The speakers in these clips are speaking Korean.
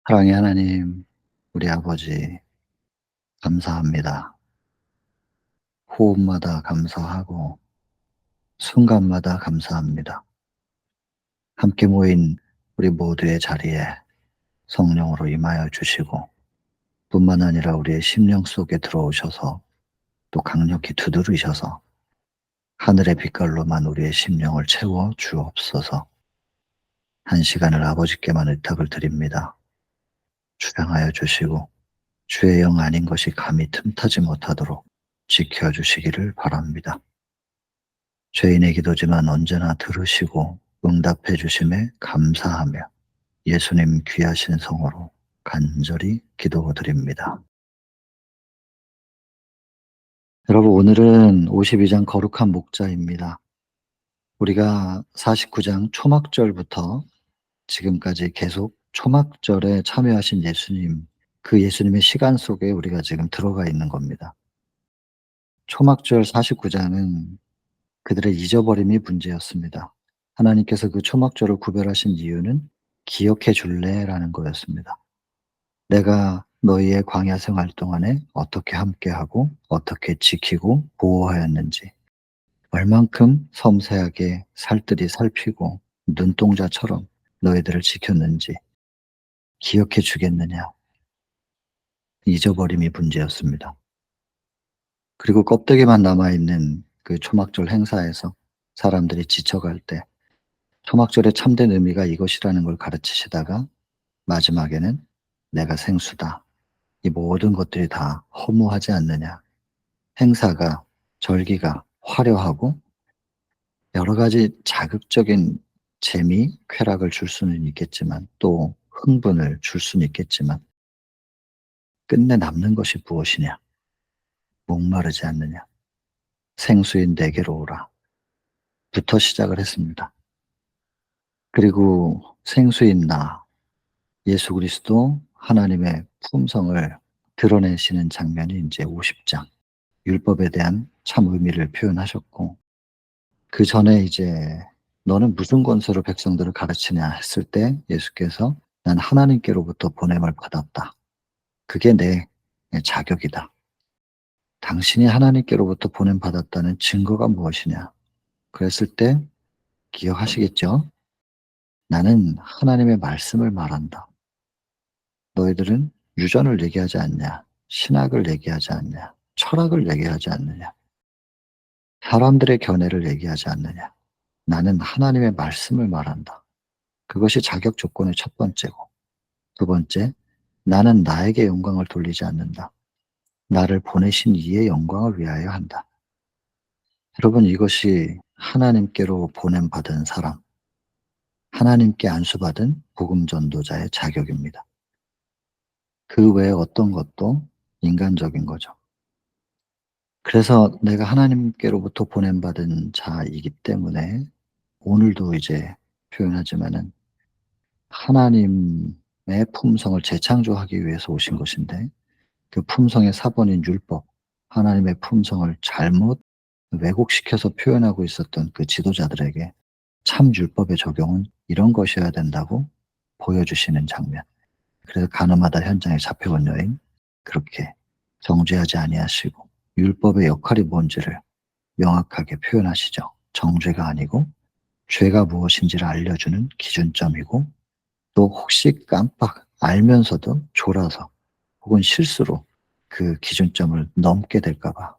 사랑의 하나님, 우리 아버지, 감사합니다. 호흡마다 감사하고, 순간마다 감사합니다. 함께 모인 우리 모두의 자리에 성령으로 임하여 주시고, 뿐만 아니라 우리의 심령 속에 들어오셔서 또 강력히 두드리셔서 하늘의 빛깔로만 우리의 심령을 채워 주옵소서. 한 시간을 아버지께만 의탁을 드립니다. 주장하여 주시고, 주의 영 아닌 것이 감히 틈타지 못하도록 지켜주시기를 바랍니다. 죄인의 기도지만 언제나 들으시고 응답해 주심에 감사하며 예수님 귀하신 성으로 간절히 기도드립니다. 여러분, 오늘은 52장 거룩한 목자입니다. 우리가 49장 초막절부터 지금까지 계속 초막절에 참여하신 예수님, 그 예수님의 시간 속에 우리가 지금 들어가 있는 겁니다. 초막절 49장은 그들의 잊어버림이 문제였습니다. 하나님께서 그 초막절을 구별하신 이유는 기억해 줄래라는 거였습니다. 내가 너희의 광야 생활 동안에 어떻게 함께하고 어떻게 지키고 보호하였는지, 얼만큼 섬세하게 살뜰히 살피고 눈동자처럼 너희들을 지켰는지 기억해 주겠느냐. 잊어버림이 문제였습니다. 그리고 껍데기만 남아있는 그 초막절 행사에서 사람들이 지쳐갈 때 초막절의 참된 의미가 이것이라는 걸 가르치시다가 마지막에는 내가 생수다. 이 모든 것들이 다 허무하지 않느냐. 행사가, 절기가 화려하고 여러 가지 자극적인 재미, 쾌락을 줄 수는 있겠지만 또 흥분을 줄 수는 있겠지만 끝내 남는 것이 무엇이냐. 목마르지 않느냐. 생수인 내게로 오라. 부터 시작을 했습니다. 그리고 생수인 나, 예수 그리스도 하나님의 품성을 드러내시는 장면이 이제 50장 율법에 대한 참 의미를 표현하셨고, 그 전에 이제 너는 무슨 권세로 백성들을 가르치냐 했을 때 예수께서 난 하나님께로부터 보냄을 받았다. 그게 내 자격이다. 당신이 하나님께로부터 보냄 받았다는 증거가 무엇이냐? 그랬을 때 기억하시겠죠? 나는 하나님의 말씀을 말한다. 너희들은 유전을 얘기하지 않냐? 신학을 얘기하지 않냐? 철학을 얘기하지 않느냐? 사람들의 견해를 얘기하지 않느냐? 나는 하나님의 말씀을 말한다. 그것이 자격 조건의 첫 번째고, 두 번째, 나는 나에게 영광을 돌리지 않는다. 나를 보내신 이의 영광을 위하여 한다. 여러분, 이것이 하나님께로 보냄받은 사람, 하나님께 안수받은 복음 전도자의 자격입니다. 그 외에 어떤 것도 인간적인 거죠. 그래서 내가 하나님께로부터 보냄받은 자이기 때문에 오늘도 이제 표현하지만은 하나님의 품성을 재창조하기 위해서 오신 것인데, 그 품성의 사본인 율법, 하나님의 품성을 잘못 왜곡시켜서 표현하고 있었던 그 지도자들에게 참 율법의 적용은 이런 것이어야 된다고 보여주시는 장면. 그래서 가늠하다 현장에 잡혀온 여인, 그렇게 정죄하지 아니하시고 율법의 역할이 뭔지를 명확하게 표현하시죠. 정죄가 아니고 죄가 무엇인지를 알려주는 기준점이고, 또 혹시 깜빡 알면서도 졸아서 혹은 실수로 그 기준점을 넘게 될까 봐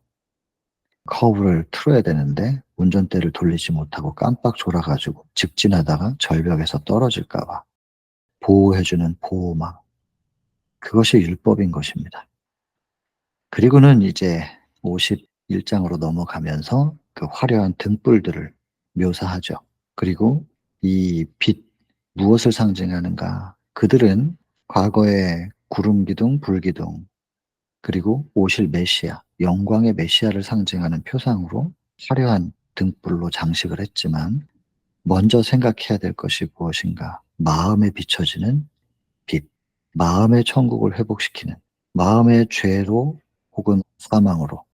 커브를 틀어야 되는데 운전대를 돌리지 못하고 깜빡 졸아 가지고 직진하다가 절벽에서 떨어질까 봐 보호해 주는 보호망, 그것이 율법인 것입니다. 그리고는 이제 51장으로 넘어가면서 그 화려한 등불들을 묘사하죠. 그리고 이 빛, 무엇을 상징하는가? 그들은 과거의 구름 기둥, 불 기둥, 그리고 오실 메시아, 영광의 메시아를 상징하는 표상으로 화려한 등불로 장식을 했지만, 먼저 생각해야 될 것이 무엇인가? 마음에 비춰지는 빛, 마음의 천국을 회복시키는, 마음의 죄로 혹은 사망으로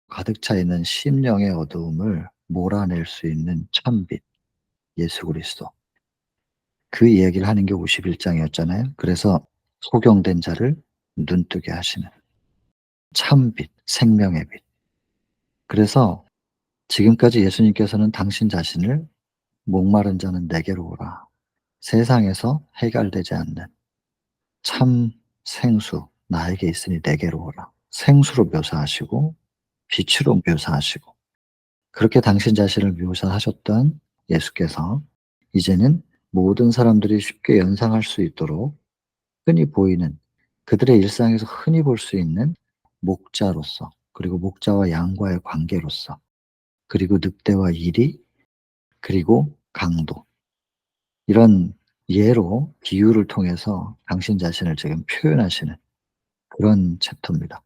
가득 차 있는 심령의 어두움을 몰아낼 수 있는 참빛, 예수 그리스도. 그 이야기를 하는 게 51장이었잖아요. 그래서 소경된 자를 눈뜨게 하시는 참빛, 생명의 빛. 그래서 지금까지 예수님께서는 당신 자신을 목마른 자는 내게로 오라. 세상에서 해결되지 않는 참 생수 나에게 있으니 내게로 오라. 생수로 묘사하시고 빛으로 묘사하시고 그렇게 당신 자신을 묘사하셨던 예수께서 이제는 모든 사람들이 쉽게 연상할 수 있도록 흔히 보이는 그들의 일상에서 흔히 볼 수 있는 목자로서 그리고 목자와 양과의 관계로서 그리고 늑대와 이리 그리고 강도 이런 예로 비유를 통해서 당신 자신을 지금 표현하시는 그런 챕터입니다.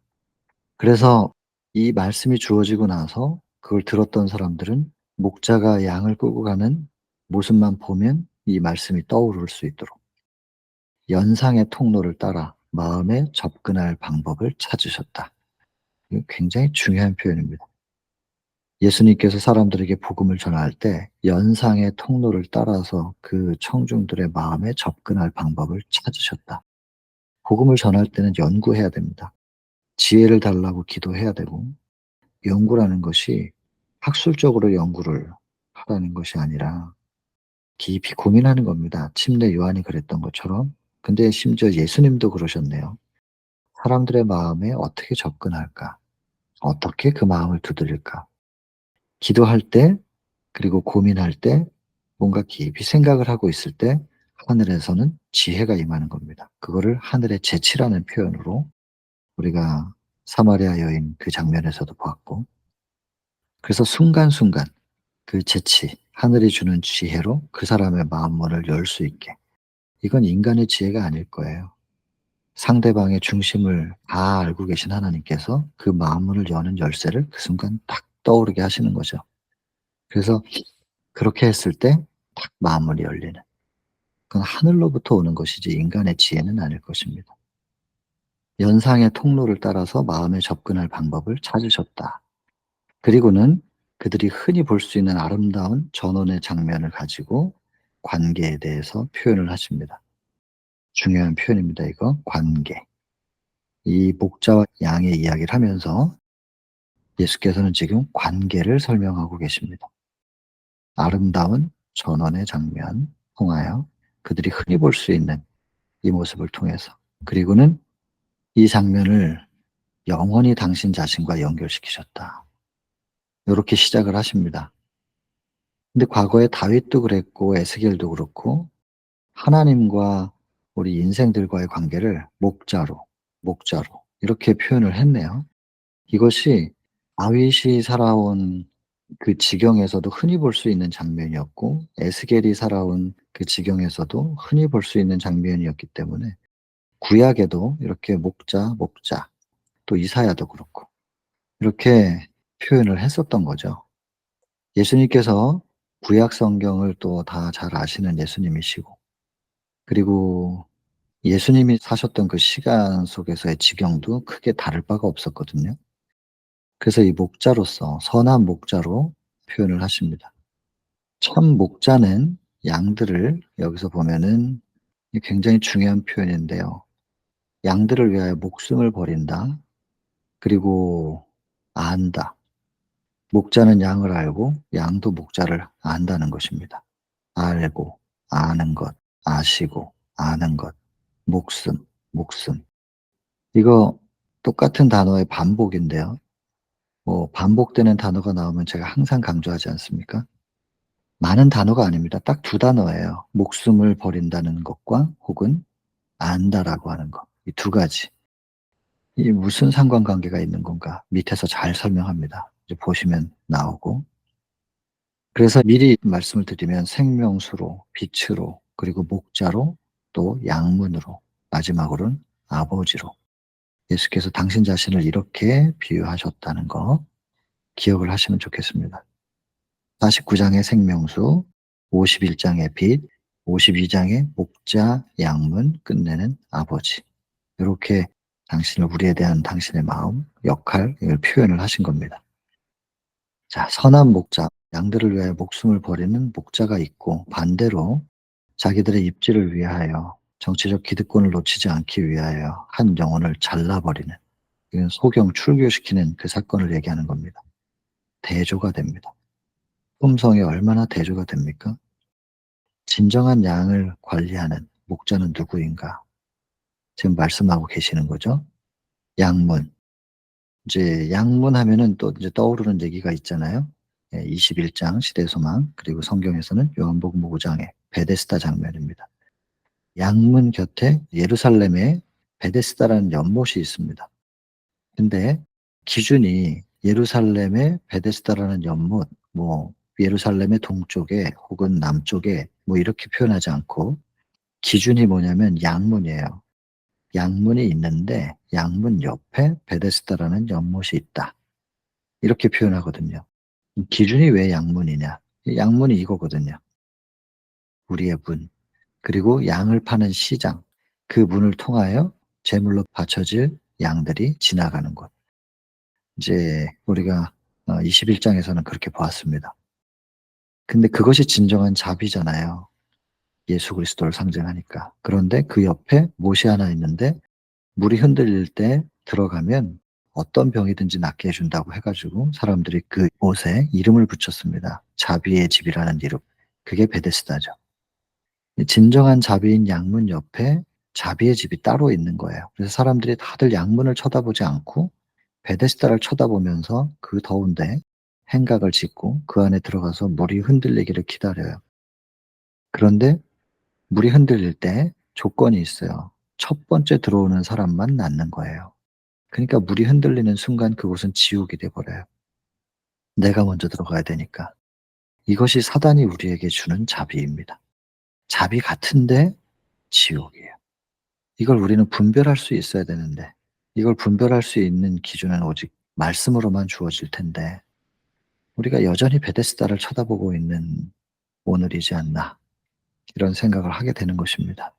그래서 이 말씀이 주어지고 나서 그걸 들었던 사람들은 목자가 양을 끌고 가는 모습만 보면 이 말씀이 떠오를 수 있도록 연상의 통로를 따라 마음에 접근할 방법을 찾으셨다. 이거 굉장히 중요한 표현입니다. 예수님께서 사람들에게 복음을 전할 때 연상의 통로를 따라서 그 청중들의 마음에 접근할 방법을 찾으셨다. 복음을 전할 때는 연구해야 됩니다. 지혜를 달라고 기도해야 되고 연구라는 것이 학술적으로 연구를 하라는 것이 아니라 깊이 고민하는 겁니다. 침례 요한이 그랬던 것처럼. 근데 심지어 예수님도 그러셨네요. 사람들의 마음에 어떻게 접근할까? 어떻게 그 마음을 두드릴까? 기도할 때 그리고 고민할 때 뭔가 깊이 생각을 하고 있을 때 하늘에서는 지혜가 임하는 겁니다. 그거를 하늘의 재치라는 표현으로 우리가 사마리아 여인 그 장면에서도 봤고 그래서 순간순간 그 재치, 하늘이 주는 지혜로 그 사람의 마음문을 열 수 있게 이건 인간의 지혜가 아닐 거예요. 상대방의 중심을 다 알고 계신 하나님께서 그 마음문을 여는 열쇠를 그 순간 딱 떠오르게 하시는 거죠. 그래서 그렇게 했을 때 딱 마음문이 열리는 그건 하늘로부터 오는 것이지 인간의 지혜는 아닐 것입니다. 연상의 통로를 따라서 마음에 접근할 방법을 찾으셨다. 그리고는 그들이 흔히 볼 수 있는 아름다운 전원의 장면을 가지고 관계에 대해서 표현을 하십니다. 중요한 표현입니다, 이거. 관계. 이 목자와 양의 이야기를 하면서 예수께서는 지금 관계를 설명하고 계십니다. 아름다운 전원의 장면 통하여 그들이 흔히 볼 수 있는 이 모습을 통해서 그리고는 이 장면을 영원히 당신 자신과 연결시키셨다. 요렇게 시작을 하십니다. 근데 과거에 다윗도 그랬고 에스겔도 그렇고 하나님과 우리 인생들과의 관계를 목자로 이렇게 표현을 했네요. 이것이 다윗이 살아온 그 지경에서도 흔히 볼 수 있는 장면이었고 에스겔이 살아온 그 지경에서도 흔히 볼 수 있는 장면이었기 때문에 구약에도 이렇게 목자 또 이사야도 그렇고 이렇게 표현을 했었던 거죠. 예수님께서 구약 성경을 또 다 잘 아시는 예수님이시고 그리고 예수님이 사셨던 그 시간 속에서의 지경도 크게 다를 바가 없었거든요. 그래서 이 목자로서 선한 목자로 표현을 하십니다. 참 목자는 양들을 여기서 보면은 굉장히 중요한 표현인데요. 양들을 위하여 목숨을 버린다. 그리고 안다. 목자는 양을 알고 양도 목자를 안다는 것입니다. 알고, 아는 것, 아시고, 아는 것, 목숨. 이거 똑같은 단어의 반복인데요. 반복되는 단어가 나오면 제가 항상 강조하지 않습니까? 많은 단어가 아닙니다. 딱 두 단어예요. 목숨을 버린다는 것과 혹은 안다라고 하는 것. 이 두 가지. 이 무슨 상관관계가 있는 건가? 밑에서 잘 설명합니다. 이제 보시면 나오고. 그래서 미리 말씀을 드리면 생명수로, 빛으로, 그리고 목자로, 또 양문으로, 마지막으로는 아버지로 예수께서 당신 자신을 이렇게 비유하셨다는 거 기억을 하시면 좋겠습니다. 49장의 생명수, 51장의 빛, 52장의 목자, 양문, 끝내는 아버지. 이렇게 당신을 우리에 대한 당신의 마음, 역할, 이걸 표현을 하신 겁니다. 자, 선한 목자, 양들을 위하여 목숨을 버리는 목자가 있고 반대로 자기들의 입지를 위하여 정치적 기득권을 놓치지 않기 위하여 한 영혼을 잘라버리는, 이건 소경 출교시키는 그 사건을 얘기하는 겁니다. 대조가 됩니다. 품성이 얼마나 대조가 됩니까? 진정한 양을 관리하는 목자는 누구인가? 지금 말씀하고 계시는 거죠. 양문. 이제 양문 하면은 또 이제 떠오르는 얘기가 있잖아요. 21장 시대 소망, 그리고 성경에서는 요한복음 5장의 베데스다 장면입니다. 양문 곁에 예루살렘에 베데스다라는 연못이 있습니다. 근데 기준이 예루살렘의 베데스다라는 연못, 뭐 예루살렘의 동쪽에 혹은 남쪽에 뭐 이렇게 표현하지 않고 기준이 뭐냐면 양문이에요. 양문이 있는데 양문 옆에 베데스다라는 연못이 있다. 이렇게 표현하거든요. 기준이 왜 양문이냐? 양문이 이거거든요. 우리의 문, 그리고 양을 파는 시장, 그 문을 통하여 제물로 바쳐질 양들이 지나가는 곳. 이제 우리가 21장에서는 그렇게 보았습니다. 근데 그것이 진정한 자비잖아요. 예수 그리스도를 상징하니까. 그런데 그 옆에 못이 하나 있는데 물이 흔들릴 때 들어가면 어떤 병이든지 낫게 해준다고 해가지고 사람들이 그 못에 이름을 붙였습니다. 자비의 집이라는 이름. 그게 베데스다죠. 진정한 자비인 양문 옆에 자비의 집이 따로 있는 거예요. 그래서 사람들이 다들 양문을 쳐다보지 않고 베데스다를 쳐다보면서 그 더운데 행각을 짓고 그 안에 들어가서 물이 흔들리기를 기다려요. 그런데 물이 흔들릴 때 조건이 있어요. 첫 번째 들어오는 사람만 낫는 거예요. 그러니까 물이 흔들리는 순간 그곳은 지옥이 돼 버려요. 내가 먼저 들어가야 되니까. 이것이 사단이 우리에게 주는 자비입니다. 자비 같은데 지옥이에요. 이걸 우리는 분별할 수 있어야 되는데, 이걸 분별할 수 있는 기준은 오직 말씀으로만 주어질 텐데 우리가 여전히 베데스다를 쳐다보고 있는 오늘이지 않나, 이런 생각을 하게 되는 것입니다.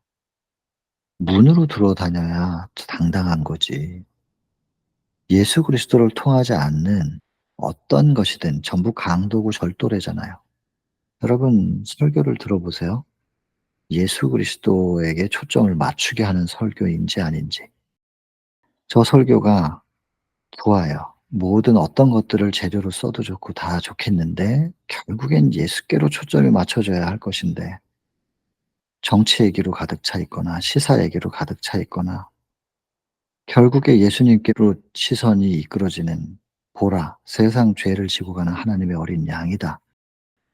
문으로 들어다녀야 당당한 거지. 예수 그리스도를 통하지 않는 어떤 것이든 전부 강도고 절도래잖아요. 여러분 설교를 들어보세요. 예수 그리스도에게 초점을 맞추게 하는 설교인지 아닌지. 저 설교가 좋아요. 모든 어떤 것들을 재료로 써도 좋고 다 좋겠는데 결국엔 예수께로 초점이 맞춰져야 할 것인데 정치 얘기로 가득 차 있거나 시사 얘기로 가득 차 있거나 결국에 예수님께로 시선이 이끌어지는, 보라 세상 죄를 지고 가는 하나님의 어린 양이다.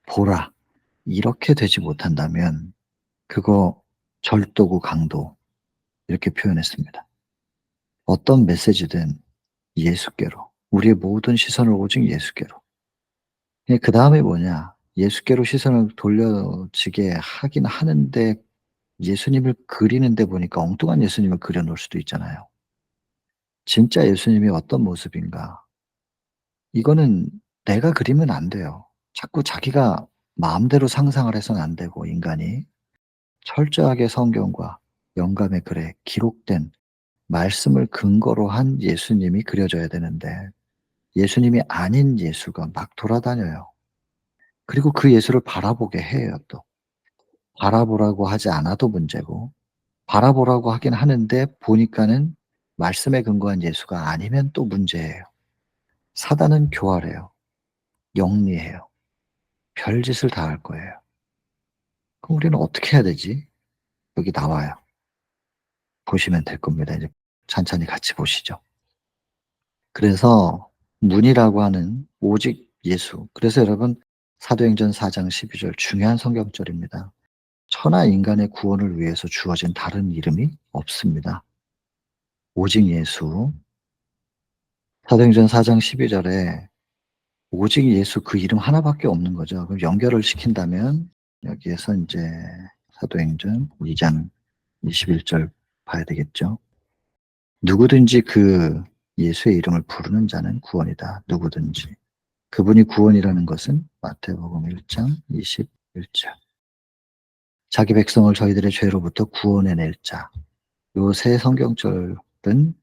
보라, 이렇게 되지 못한다면 그거 절도고 강도, 이렇게 표현했습니다. 어떤 메시지든 예수께로, 우리의 모든 시선을 오직 예수께로. 그 다음에 뭐냐, 예수께로 시선을 돌려지게 하긴 하는데 예수님을 그리는데 보니까 엉뚱한 예수님을 그려놓을 수도 있잖아요. 진짜 예수님이 어떤 모습인가, 이거는 내가 그리면 안 돼요. 자꾸 자기가 마음대로 상상을 해서는 안 되고, 인간이 철저하게 성경과 영감의 글에 기록된 말씀을 근거로 한 예수님이 그려져야 되는데 예수님이 아닌 예수가 막 돌아다녀요. 그리고 그 예수를 바라보게 해요 또. 바라보라고 하지 않아도 문제고, 바라보라고 하긴 하는데 보니까는 말씀에 근거한 예수가 아니면 또 문제예요. 사단은 교활해요. 영리해요. 별짓을 다 할 거예요. 그럼 우리는 어떻게 해야 되지? 여기 나와요. 보시면 될 겁니다. 이제 찬찬히 같이 보시죠. 그래서 문이라고 하는 오직 예수. 그래서 여러분 사도행전 4장 12절 중요한 성경절입니다. 천하 인간의 구원을 위해서 주어진 다른 이름이 없습니다. 오직 예수. 사도행전 4장 12절에 오직 예수, 그 이름 하나밖에 없는 거죠. 그럼 연결을 시킨다면 여기에서 이제 사도행전 2장 21절 봐야 되겠죠. 누구든지 그 예수의 이름을 부르는 자는 구원이다. 누구든지. 그분이 구원이라는 것은 마태복음 1장 21절. 자기 백성을 저희들의 죄로부터 구원해낼 자. 요 세 성경절은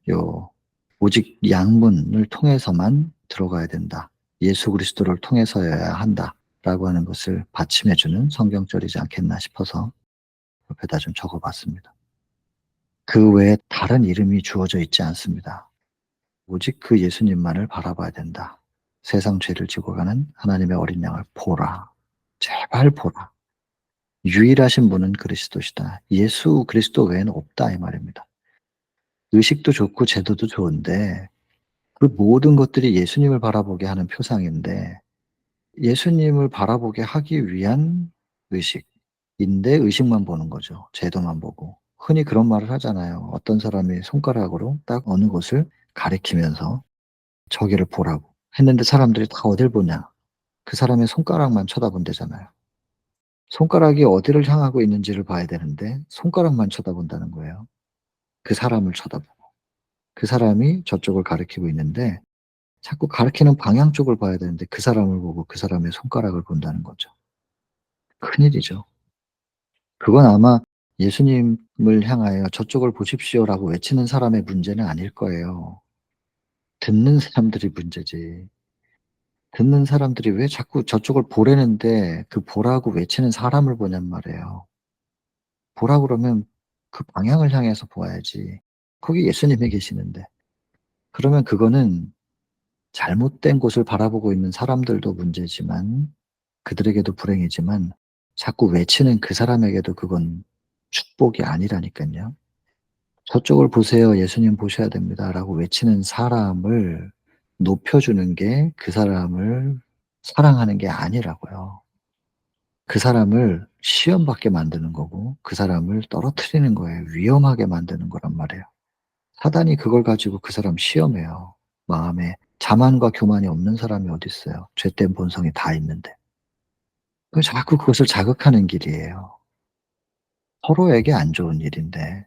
요 오직 양문을 통해서만 들어가야 된다. 예수 그리스도를 통해서여야 한다. 라고 하는 것을 받침해주는 성경절이지 않겠나 싶어서 옆에다 좀 적어봤습니다. 그 외에 다른 이름이 주어져 있지 않습니다. 오직 그 예수님만을 바라봐야 된다. 세상 죄를 지고 가는 하나님의 어린 양을 보라. 제발 보라. 유일하신 분은 그리스도시다. 예수 그리스도 외에는 없다 이 말입니다. 의식도 좋고 제도도 좋은데 그 모든 것들이 예수님을 바라보게 하는 표상인데 예수님을 바라보게 하기 위한 의식인데 의식만 보는 거죠. 제도만 보고. 흔히 그런 말을 하잖아요. 어떤 사람이 손가락으로 딱 어느 곳을 가리키면서 저기를 보라고 했는데 사람들이 다 어딜 보냐? 그 사람의 손가락만 쳐다본대잖아요. 손가락이 어디를 향하고 있는지를 봐야 되는데 손가락만 쳐다본다는 거예요. 그 사람을 쳐다보고. 그 사람이 저쪽을 가리키고 있는데 자꾸 가리키는 방향 쪽을 봐야 되는데 그 사람을 보고 그 사람의 손가락을 본다는 거죠. 큰일이죠. 그건 아마 예수님을 향하여 "저쪽을 보십시오."라고 외치는 사람의 문제는 아닐 거예요. 듣는 사람들이 문제지. 듣는 사람들이 왜 자꾸 저쪽을 보라는데 그 보라고 외치는 사람을 보냔 말이에요. 보라 그러면 그 방향을 향해서 보아야지. 거기 예수님이 계시는데. 그러면 그거는 잘못된 곳을 바라보고 있는 사람들도 문제지만 그들에게도 불행이지만 자꾸 외치는 그 사람에게도 그건 축복이 아니라니깐요. "저쪽을 보세요. 예수님 보셔야 됩니다."라고 외치는 사람을 높여주는 게 그 사람을 사랑하는 게 아니라고요. 그 사람을 시험 받게 만드는 거고 그 사람을 떨어뜨리는 거예요. 위험하게 만드는 거란 말이에요. 사단이 그걸 가지고 그 사람 시험해요. 마음에 자만과 교만이 없는 사람이 어딨어요. 죄된 본성이 다 있는데. 자꾸 그것을 자극하는 길이에요. 서로에게 안 좋은 일인데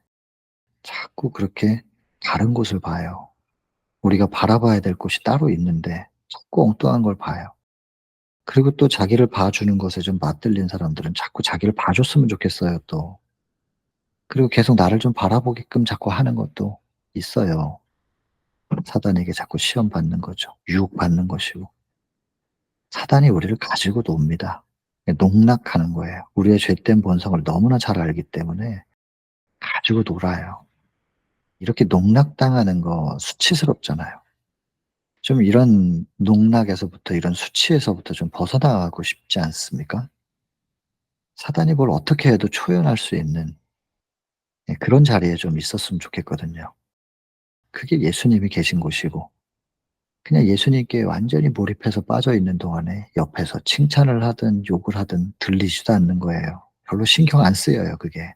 자꾸 그렇게 다른 곳을 봐요. 우리가 바라봐야 될 곳이 따로 있는데 자꾸 엉뚱한 걸 봐요. 그리고 또 자기를 봐주는 것에 좀 맞들린 사람들은 자꾸 자기를 봐줬으면 좋겠어요 또. 그리고 계속 나를 좀 바라보게끔 자꾸 하는 것도 있어요. 사단에게 자꾸 시험받는 거죠. 유혹받는 것이고. 사단이 우리를 가지고 놉니다. 농락하는 거예요. 우리의 죄된 본성을 너무나 잘 알기 때문에 가지고 놀아요. 이렇게 농락당하는 거 수치스럽잖아요. 좀 이런 농락에서부터 이런 수치에서부터 좀 벗어나고 싶지 않습니까? 사단이 뭘 어떻게 해도 초연할 수 있는 그런 자리에 좀 있었으면 좋겠거든요. 그게 예수님이 계신 곳이고 그냥 예수님께 완전히 몰입해서 빠져 있는 동안에 옆에서 칭찬을 하든 욕을 하든 들리지도 않는 거예요. 별로 신경 안 쓰여요 그게.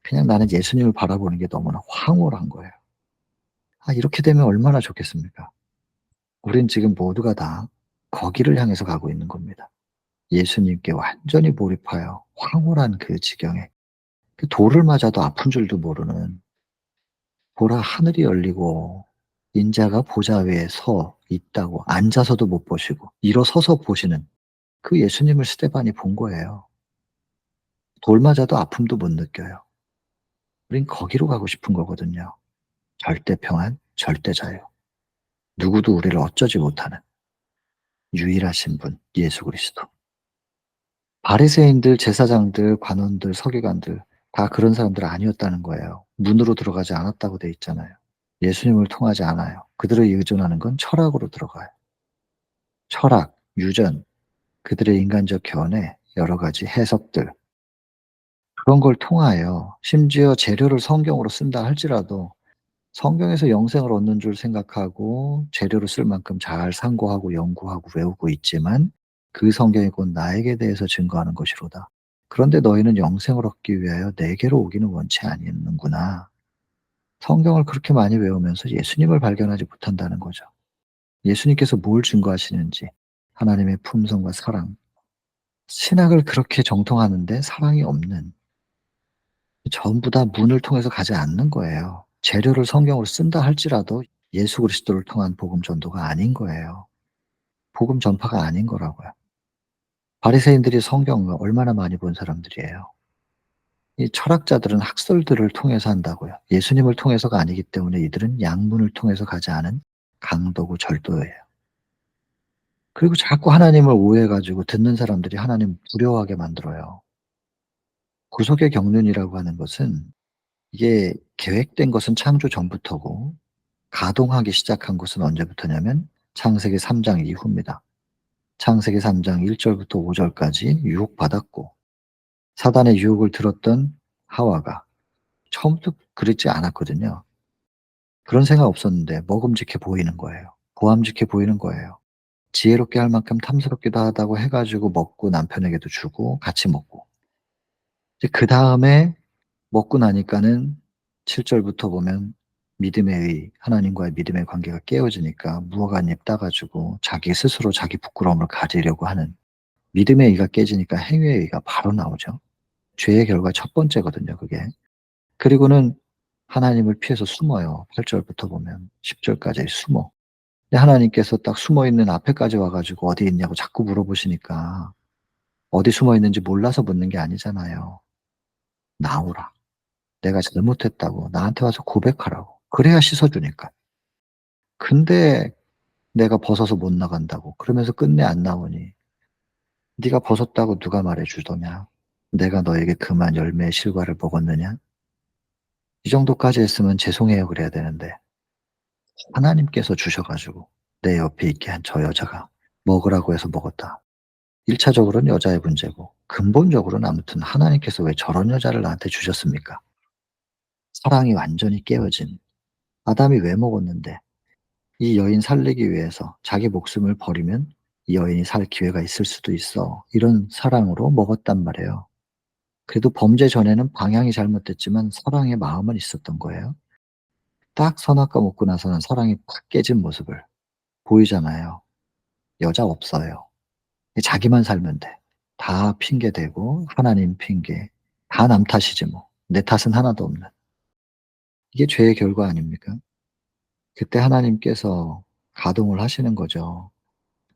그냥 나는 예수님을 바라보는 게 너무나 황홀한 거예요. 이렇게 되면 얼마나 좋겠습니까? 우린 지금 모두가 다 거기를 향해서 가고 있는 겁니다. 예수님께 완전히 몰입하여 황홀한 그 지경에 그 돌을 맞아도 아픈 줄도 모르는 보라 하늘이 열리고 인자가 보좌 위에 서 있다고 앉아서도 못 보시고 일어서서 보시는 그 예수님을 스데반이 본 거예요. 돌 맞아도 아픔도 못 느껴요. 우린 거기로 가고 싶은 거거든요. 절대 평안, 절대 자유. 누구도 우리를 어쩌지 못하는 유일하신 분 예수 그리스도. 바리새인들, 제사장들, 관원들, 서기관들 다 그런 사람들 아니었다는 거예요. 문으로 들어가지 않았다고 돼 있잖아요. 예수님을 통하지 않아요. 그들을 의존하는 건 철학으로 들어가요. 철학, 유전, 그들의 인간적 견해, 여러 가지 해석들 그런 걸 통하여 심지어 재료를 성경으로 쓴다 할지라도 성경에서 영생을 얻는 줄 생각하고 재료로 쓸 만큼 잘 상고하고 연구하고 외우고 있지만 그 성경이 곧 나에게 대해서 증거하는 것이로다. 그런데 너희는 영생을 얻기 위하여 내게로 오기는 원치 아니하는구나. 성경을 그렇게 많이 외우면서 예수님을 발견하지 못한다는 거죠. 예수님께서 뭘 증거하시는지 하나님의 품성과 사랑, 신학을 그렇게 정통하는데 사랑이 없는 전부 다 문을 통해서 가지 않는 거예요. 재료를 성경으로 쓴다 할지라도 예수 그리스도를 통한 복음 전도가 아닌 거예요. 복음 전파가 아닌 거라고요. 바리새인들이 성경을 얼마나 많이 본 사람들이에요. 이 철학자들은 학설들을 통해서 한다고요. 예수님을 통해서가 아니기 때문에 이들은 양문을 통해서 가지 않은 강도고 절도예요. 그리고 자꾸 하나님을 오해해 가지고 듣는 사람들이 하나님 두려워하게 만들어요. 구속의 경륜이라고 하는 것은 이게 계획된 것은 창조 전부터고 가동하기 시작한 것은 언제부터냐면 창세기 3장 이후입니다. 창세기 3장 1 절부터 5 절까지 유혹받았고 사단의 유혹을 들었던 하와가 처음부터 그렇지 않았거든요. 그런 생각 없었는데 먹음직해 보이는 거예요. 보암직해 보이는 거예요. 지혜롭게 할 만큼 탐스럽기도 하다고 해 가지고 먹고 남편에게도 주고 같이 먹고. 이제 그다음에 먹고 나니까는 7 절부터 보면 믿음의 의, 하나님과의 믿음의 관계가 깨어지니까 무화과 잎 따 가지고 자기 스스로 자기 부끄러움을 가리려고 하는 믿음의 의가 깨지니까 행위의 의가 바로 나오죠. 죄의 결과 첫 번째거든요, 그게. 그리고는 하나님을 피해서 숨어요. 8 절부터 보면 10 절까지 숨어. 근데 하나님께서 딱 숨어 있는 앞에까지 와 가지고 "어디 있냐."고 자꾸 물어보시니까 어디 숨어 있는지 몰라서 묻는 게 아니잖아요. "나오라. 내가 잘못했다고 나한테 와서 고백하라고. 그래야 씻어 주니까." 근데 내가 벗어서 못 나간다고 그러면서 끝내 안 나오니 "네가 벗었다고 누가 말해 주더냐? 내가 너에게 그만 열매의 실과를 먹었느냐?" 이 정도까지 했으면 "죄송해요." 그래야 되는데 하나님께서 주셔 가지고 내 옆에 있게 한 저 여자가 먹으라고 해서 먹었다. 1 차적으로는 여자의 문제고 근본적으로는 아무튼 하나님께서 왜 저런 여자를 나한테 주셨습니까? 사랑이 완전히 깨어진 아담이 왜 먹었는데 이 여인 살리기 위해서 자기 목숨을 버리면 이 여인이 살 기회가 있을 수도 있어. 이런 사랑으로 먹었단 말이에요. 그래도 범죄 전에는 방향이 잘못됐지만 사랑의 마음은 있었던 거예요. 딱 선악과 먹고 나서는 사랑이 팍 깨진 모습을 보이잖아요. 여자 없어요. 자기만 살면 돼. 다 핑계 대고 하나님 핑계. 다 남 탓이지 뭐. 내 탓은 하나도 없는. 이게 죄의 결과 아닙니까? 그때 하나님께서 가동을 하시는 거죠.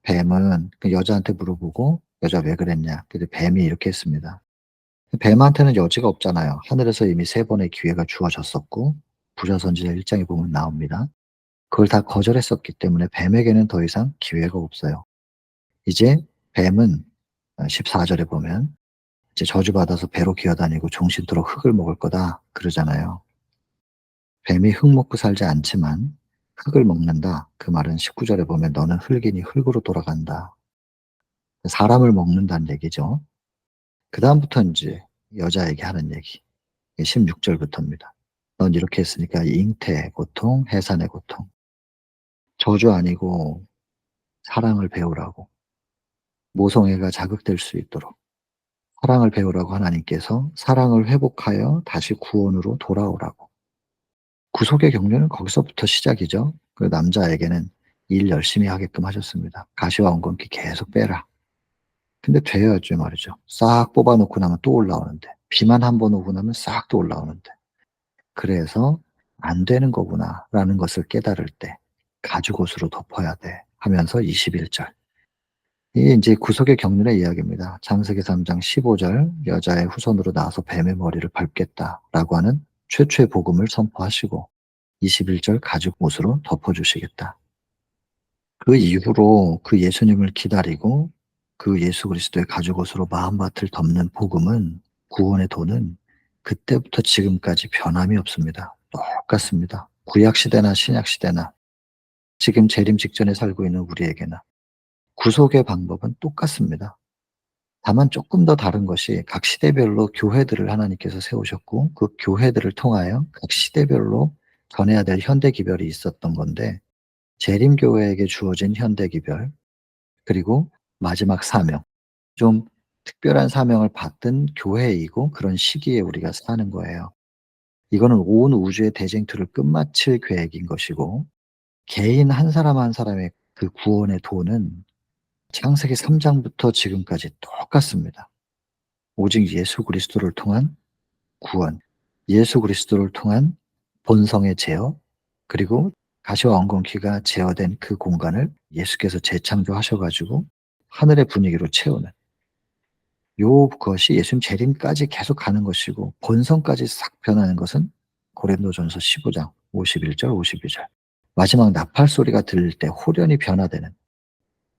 뱀은 그 여자한테 물어보고 "여자 왜 그랬냐?" 근데 뱀이 이렇게 했습니다. 뱀한테는 여지가 없잖아요. 하늘에서 이미 3 번의 기회가 주어졌었고 부자선지자 1 장에 보면 나옵니다. 그걸 다 거절했었기 때문에 뱀에게는 더 이상 기회가 없어요. 이제 뱀은 14 절에 보면 이제 "저주받아서 배로 기어다니고 종신토록 흙을 먹을 거다." 그러잖아요. 뱀이 흙 먹고 살지 않지만 흙을 먹는다. 그 말은 19 절에 보면 "너는 흙이니 흙으로 돌아간다." 사람을 먹는다는 얘기죠. 그다음부터 인제 여자에게 하는 얘기. 이게 16 절부터입니다. "넌 이렇게 했으니까 잉태의 고통, 해산의 고통, 저주 아니고 사랑을 배우라고. 모성애가 자극될 수 있도록 사랑을 배우라고 하나님께서 사랑을 회복하여 다시 구원으로 돌아오라고." 구속의 경륜은 거기서부터 시작이죠. 그 남자에게는 일 열심히 하게끔 하셨습니다. "가시와 엉겅퀴 계속 빼라." 근데 돼야지 말이죠. 싹 뽑아 놓고 나면 또 올라오는데 비만 한 번 오고 나면 싹 또 올라오는데 그래서 '안 되는 거구나.'라는 것을 깨달을 때 "가죽옷으로 덮어야 돼." 하면서 21 절. 이게 인제 구속의 경륜의 이야기입니다. 창세기 3장 15절 "여자의 후손으로 나와서 뱀의 머리를 밟겠다."라고 하는 최초의 복음을 선포하시고 21절 "가죽옷으로 덮어 주시겠다." 그 이후로 그 예수님을 기다리고 그 예수 그리스도의 가죽옷으로 마음밭을 덮는 복음은 구원의 도는 그때부터 지금까지 변함이 없습니다. 똑같습니다. 구약 시대나 신약 시대나 지금 재림 직전에 살고 있는 우리에게나 구속의 방법은 똑같습니다. 다만 쪼끔 더 다른 것이 각 시대별로 교회들을 하나님께서 세우셨고 그 교회들을 통하여 각 시대별로 전해야 될 현대 기별이 있었던 건데 재림교회에게 주어진 현대 기별 그리고 마지막 사명 좀 특별한 사명을 받은 교회이고 그런 시기에 우리가 사는 거예요. 이거는 온 우주의 대쟁투를 끝마칠 계획인 것이고 개인 한 사람 한 사람의 그 구원의 도는 창세기 3 장부터 지금까지 똑같습니다. 오직 예수 그리스도를 통한 구원, 예수 그리스도를 통한 본성의 제어, 그리고 가시와 엉겅퀴가 제어된 그 공간을 예수께서 재창조하셔 가지고 하늘의 분위기로 채우는 요것이 예수님 재림까지 계속 가는 것이고 본성까지 싹 변하는 것은 고린도전서 15장 51절 52절 마지막 나팔 소리가 들릴 때 홀연히 변화되는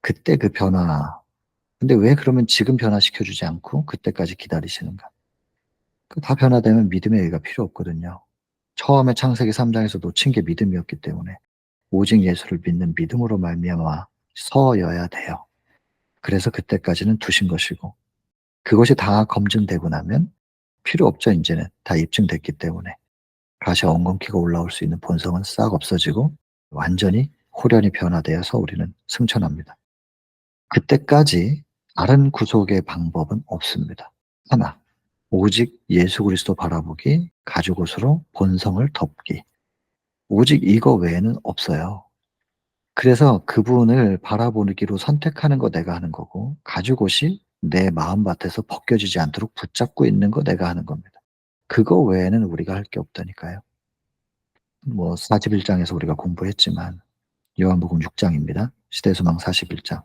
그때 그 변화. 근데 왜 그러면 지금 변화시켜 주지 않고 그때까지 기다리시는가? 그 다 변화되면 믿음의 의가 필요 없거든요. 처음에 창세기 3 장에서 놓친 게 믿음이었기 때문에 오직 예수를 믿는 믿음으로 말미암아 서여야 돼요. 그래서 그때까지는 두신 것이고, 그것이 다 검증되고 나면 필요 없죠. 인제는 다 입증됐기 때문에. 다시 엉겅퀴가 올라올 수 있는 본성은 싹 없어지고 완전히 홀연히 변화되어서 우리는 승천합니다. 그때까지 다른 구속의 방법은 없습니다. 하나, 오직 예수 그리스도 바라보기, 가죽옷으로 본성을 덮기. 오직 이거 외에는 없어요. 그래서 그분을 바라보기로 선택하는 거 내가 하는 거고, 가죽옷이 내 마음밭에서 벗겨지지 않도록 붙잡고 있는 거 내가 하는 겁니다. 그거 외에는 우리가 할 게 없다니까요. 뭐 41 장에서 우리가 공부했지만, 요한복음 6 장입니다. 시대소망 41 장.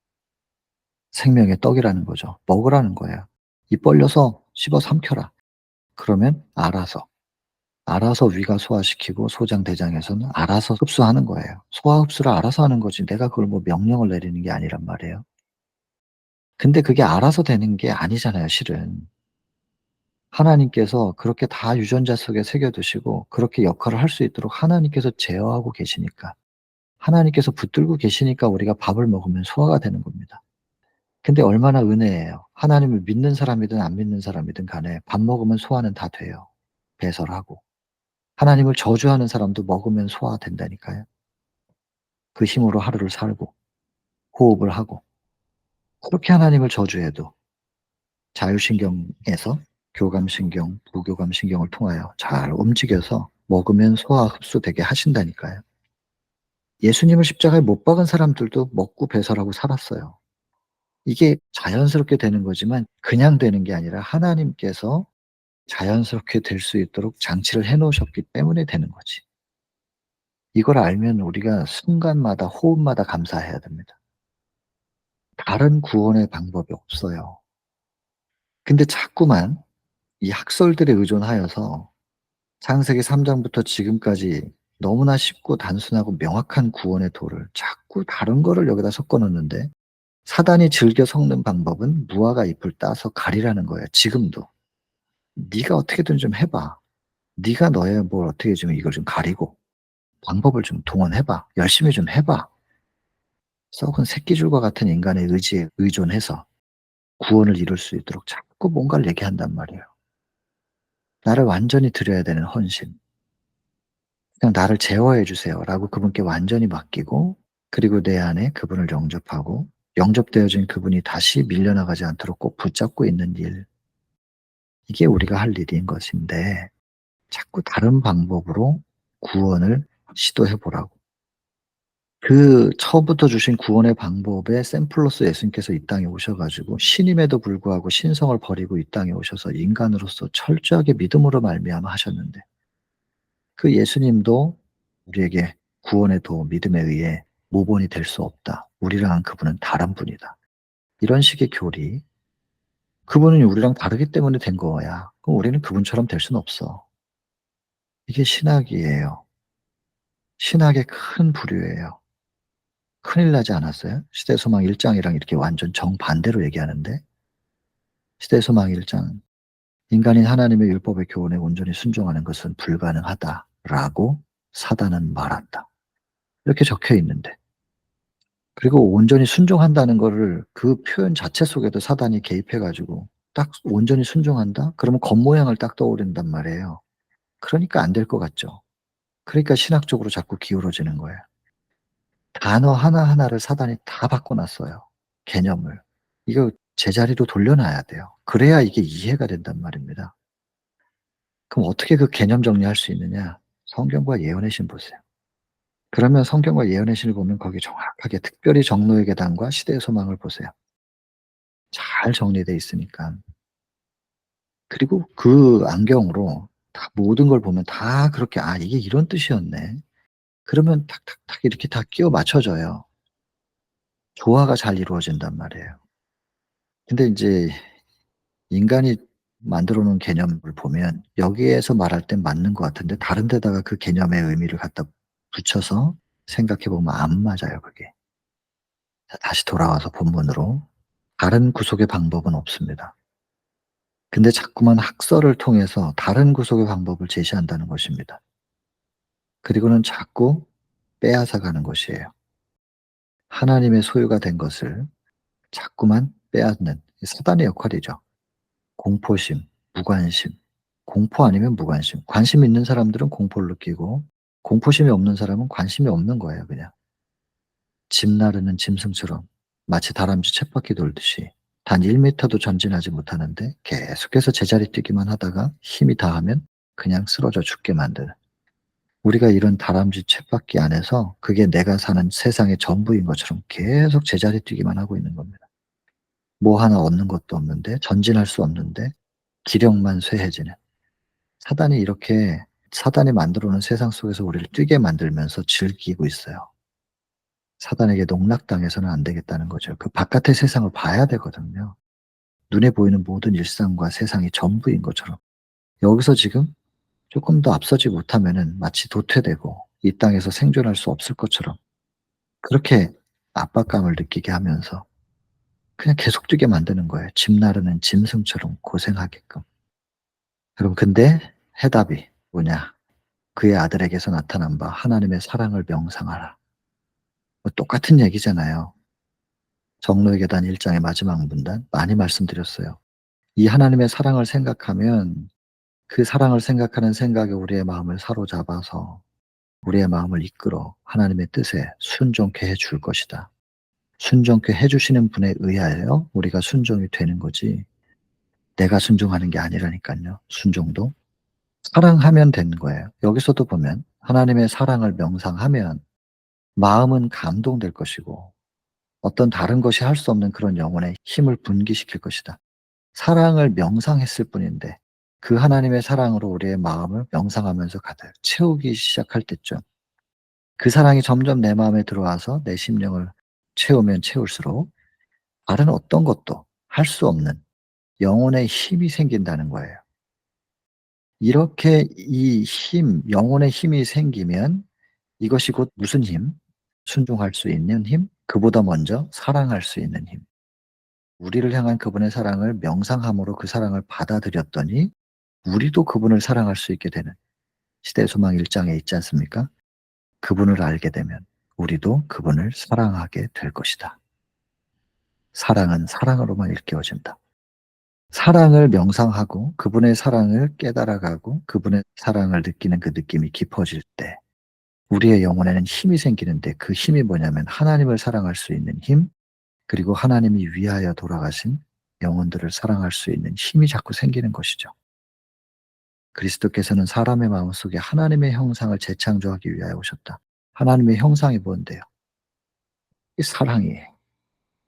생명의 떡이라는 거죠. 먹으라는 거예요. 입 벌려서 씹어 삼켜라. 그러면 알아서 위가 소화시키고 소장, 대장에서는 알아서 흡수하는 거예요. 소화 흡수를 알아서 하는 거지 내가 그걸 뭐 명령을 내리는 게 아니란 말이에요. 근데 그게 알아서 되는 게 아니잖아요, 실은. 하나님께서 그렇게 다 유전자 속에 새겨 두시고 그렇게 역할을 할 수 있도록 하나님께서 제어하고 계시니까, 하나님께서 붙들고 계시니까 우리가 밥을 먹으면 소화가 되는 겁니다. 근데 얼마나 은혜예요. 하나님을 믿는 사람이든 안 믿는 사람이든 간에 밥 먹으면 소화는 다 돼요, 배설하고. 하나님을 저주하는 사람도 먹으면 소화된다니까요. 그 힘으로 하루를 살고 호흡을 하고. 그렇게 하나님을 저주해도 자율신경에서 교감신경, 부교감신경을 통하여 잘 움직여서 먹으면 소화 흡수되게 하신다니까요. 예수님을 십자가에 못 박은 사람들도 먹고 배설하고 살았어요. 이게 자연스럽게 되는 거지만 그냥 되는 게 아니라 하나님께서 자연스럽게 될 수 있도록 장치를 해 놓으셨기 때문에 되는 거지. 이걸 알면 우리가 순간마다 호흡마다 감사해야 됩니다. 다른 구원의 방법이 없어요. 근데 자꾸만 이 학설들에 의존하여서 창세기 3 장부터 지금까지 너무나 쉽고 단순하고 명확한 구원의 도를 자꾸 다른 거를 여기다 섞어 놓는데, 사단이 즐겨 섞는 방법은 무화과 잎을 따서 가리라는 거예요, 지금도. "네가 어떻게든 좀 해 봐. 네가 너의 뭘 어떻게 좀 이걸 좀 가리고 방법을 좀 동원해 봐. 열심히 좀 해 봐." 썩은 새끼줄과 같은 인간의 의지에 의존해서 구원을 이룰 수 있도록 자꾸 뭔가를 얘기한단 말이에요. 나를 완전히 드려야 되는 헌신. 그냥 "나를 제어해 주세요."라고 그분께 완전히 맡기고, 그리고 내 안에 그분을 영접하고 영접되어진 그분이 다시 밀려나가지 않도록 꼭 붙잡고 있는 일. 이게 우리가 할 일인 것인데 자꾸 다른 방법으로 구원을 시도해 보라고. 그 처음부터 주신 구원의 방법의 샘플로서 예수님께서 이 땅에 오셔 가지고 신임에도 불구하고 신성을 버리고 이 땅에 오셔서 인간으로서 철저하게 믿음으로 말미암아 하셨는데, 그 예수님도 우리에게 구원의 도, 믿음에 의해 모본이 될 수 없다. 우리랑 그분은 다른 분이다. 이런 식의 교리. 그분은 우리랑 다르기 때문에 된 거야. 그럼 우리는 그분처럼 될 수는 없어. 이게 신학이에요. 신학의 큰 부류예요. 큰일 나지 않았어요? 시대소망 1 장이랑 이렇게 완전 정반대로 얘기하는데, 시대소망 1 장, "인간인 하나님의 율법의 교훈에 온전히 순종하는 것은 불가능하다."라고 사단은 말한다. 이렇게 적혀 있는데, 그리고 온전히 순종한다는 거를 그 표현 자체 속에도 사단이 개입해 가지고 딱 "온전히 순종한다?" 그러면 겉모양을 딱 떠오른단 말이에요. 그러니까 안 될 것 같죠. 그러니까 신학적으로 자꾸 기울어지는 거예요. 단어 하나하나를 사단이 다 바꿔 놨어요, 개념을. 이거 제자리로 돌려놔야 돼요. 그래야 이게 이해가 된단 말입니다. 그럼 어떻게 그 개념 정리할 수 있느냐? 성경과 예언의 신 보세요. 그러면 성경과 예언의 신을 보면 거기 정확하게 특별히 정로의 계단과 시대의 소망을 보세요. 잘 정리돼 있으니까. 그리고 그 안경으로 다 모든 걸 보면 다 그렇게 '아 이게 이런 뜻이었네.' 그러면 탁탁탁 이렇게 다 끼워 맞춰져요. 조화가 잘 이루어진단 말이에요. 근데 인제 인간이 만들어 놓은 개념을 보면 여기에서 말할 땐 맞는 것 같은데 다른 데다가 그 개념의 의미를 갖다 붙여서 생각해 보면 안 맞아요, 그게. 자, 다시 돌아와서 본문으로. 다른 구속의 방법은 없습니다. 근데 자꾸만 학설을 통해서 다른 구속의 방법을 제시한다는 것입니다. 그리고는 자꾸 빼앗아 가는 것이에요. 하나님의 소유가 된 것을 자꾸만 빼앗는 사단의 역할이죠. 공포심, 무관심. 공포 아니면 무관심. 관심 있는 사람들은 공포를 느끼고 공포심이 없는 사람은 관심이 없는 거예요 그냥. 짐 나르는 짐승처럼 마치 다람쥐 쳇바퀴 돌듯이 단 1 미터도 전진하지 못하는데 계속해서 제자리 뛰기만 하다가 힘이 다하면 그냥 쓰러져 죽게 만드는, 우리가 이런 다람쥐 쳇바퀴 안에서 그게 내가 사는 세상의 전부인 것처럼 계속 제자리 뛰기만 하고 있는 겁니다. 뭐 하나 얻는 것도 없는데 전진할 수 없는데 기력만 쇠해지는, 사단이 이렇게 사단이 만들어 놓은 세상 속에서 우리를 뛰게 만들면서 즐기고 있어요. 사단에게 농락당해서는 안 되겠다는 거죠. 그 바깥의 세상을 봐야 되거든요. 눈에 보이는 모든 일상과 세상이 전부인 것처럼 여기서 지금 조금 더 앞서지 못하면은 마치 도태되고 이 땅에서 생존할 수 없을 것처럼 그렇게 압박감을 느끼게 하면서 그냥 계속 뛰게 만드는 거예요. 짐 나르는 짐승처럼 고생하게끔. 여러분 근데 해답이 뭐냐? 그의 아들에게서 나타난 바 하나님의 사랑을 명상하라. 뭐 똑같은 얘기잖아요. 정로의 계단 1 장의 마지막 문단 많이 말씀드렸어요. 이 하나님의 사랑을 생각하면 그 사랑을 생각하는 생각이 우리의 마음을 사로잡아서 우리의 마음을 이끌어 하나님의 뜻에 순종케 해줄 것이다. 순종케 해 주시는 분에 의하여 우리가 순종이 되는 거지 내가 순종하는 게 아니라니깐요. 순종도 사랑하면 되는 거예요. 여기서도 보면 하나님의 사랑을 명상하면 마음은 감동될 것이고 어떤 다른 것이 할 수 없는 그런 영혼의 힘을 분기시킬 것이다. 사랑을 명상했을 뿐인데 그 하나님의 사랑으로 우리의 마음을 명상하면서 가득 채우기 시작할 때쯤 그 사랑이 점점 내 마음에 들어와서 내 심령을 채우면 채울수록 다른 어떤 것도 할 수 없는 영혼의 힘이 생긴다는 거예요. 이렇게 이 힘, 영혼의 힘이 생기면 이것이 곧 무슨 힘? 순종할 수 있는 힘, 그보다 먼저 사랑할 수 있는 힘. 우리를 향한 그분의 사랑을 명상함으로 그 사랑을 받아들였더니 우리도 그분을 사랑할 수 있게 되는, 시대의 소망 1 장에 있지 않습니까? 그분을 알게 되면 우리도 그분을 사랑하게 될 것이다. 사랑은 사랑으로만 일깨워진다. 사랑을 명상하고 그분의 사랑을 깨달아가고 그분의 사랑을 느끼는 그 느낌이 깊어질 때 우리의 영혼에는 힘이 생기는데 그 힘이 뭐냐면 하나님을 사랑할 수 있는 힘, 그리고 하나님이 위하여 돌아가신 영혼들을 사랑할 수 있는 힘이 자꾸 생기는 것이죠. 그리스도께서는 사람의 마음속에 하나님의 형상을 재창조하기 위하여 오셨다. 하나님의 형상이 뭔데요? 이 사랑이에요.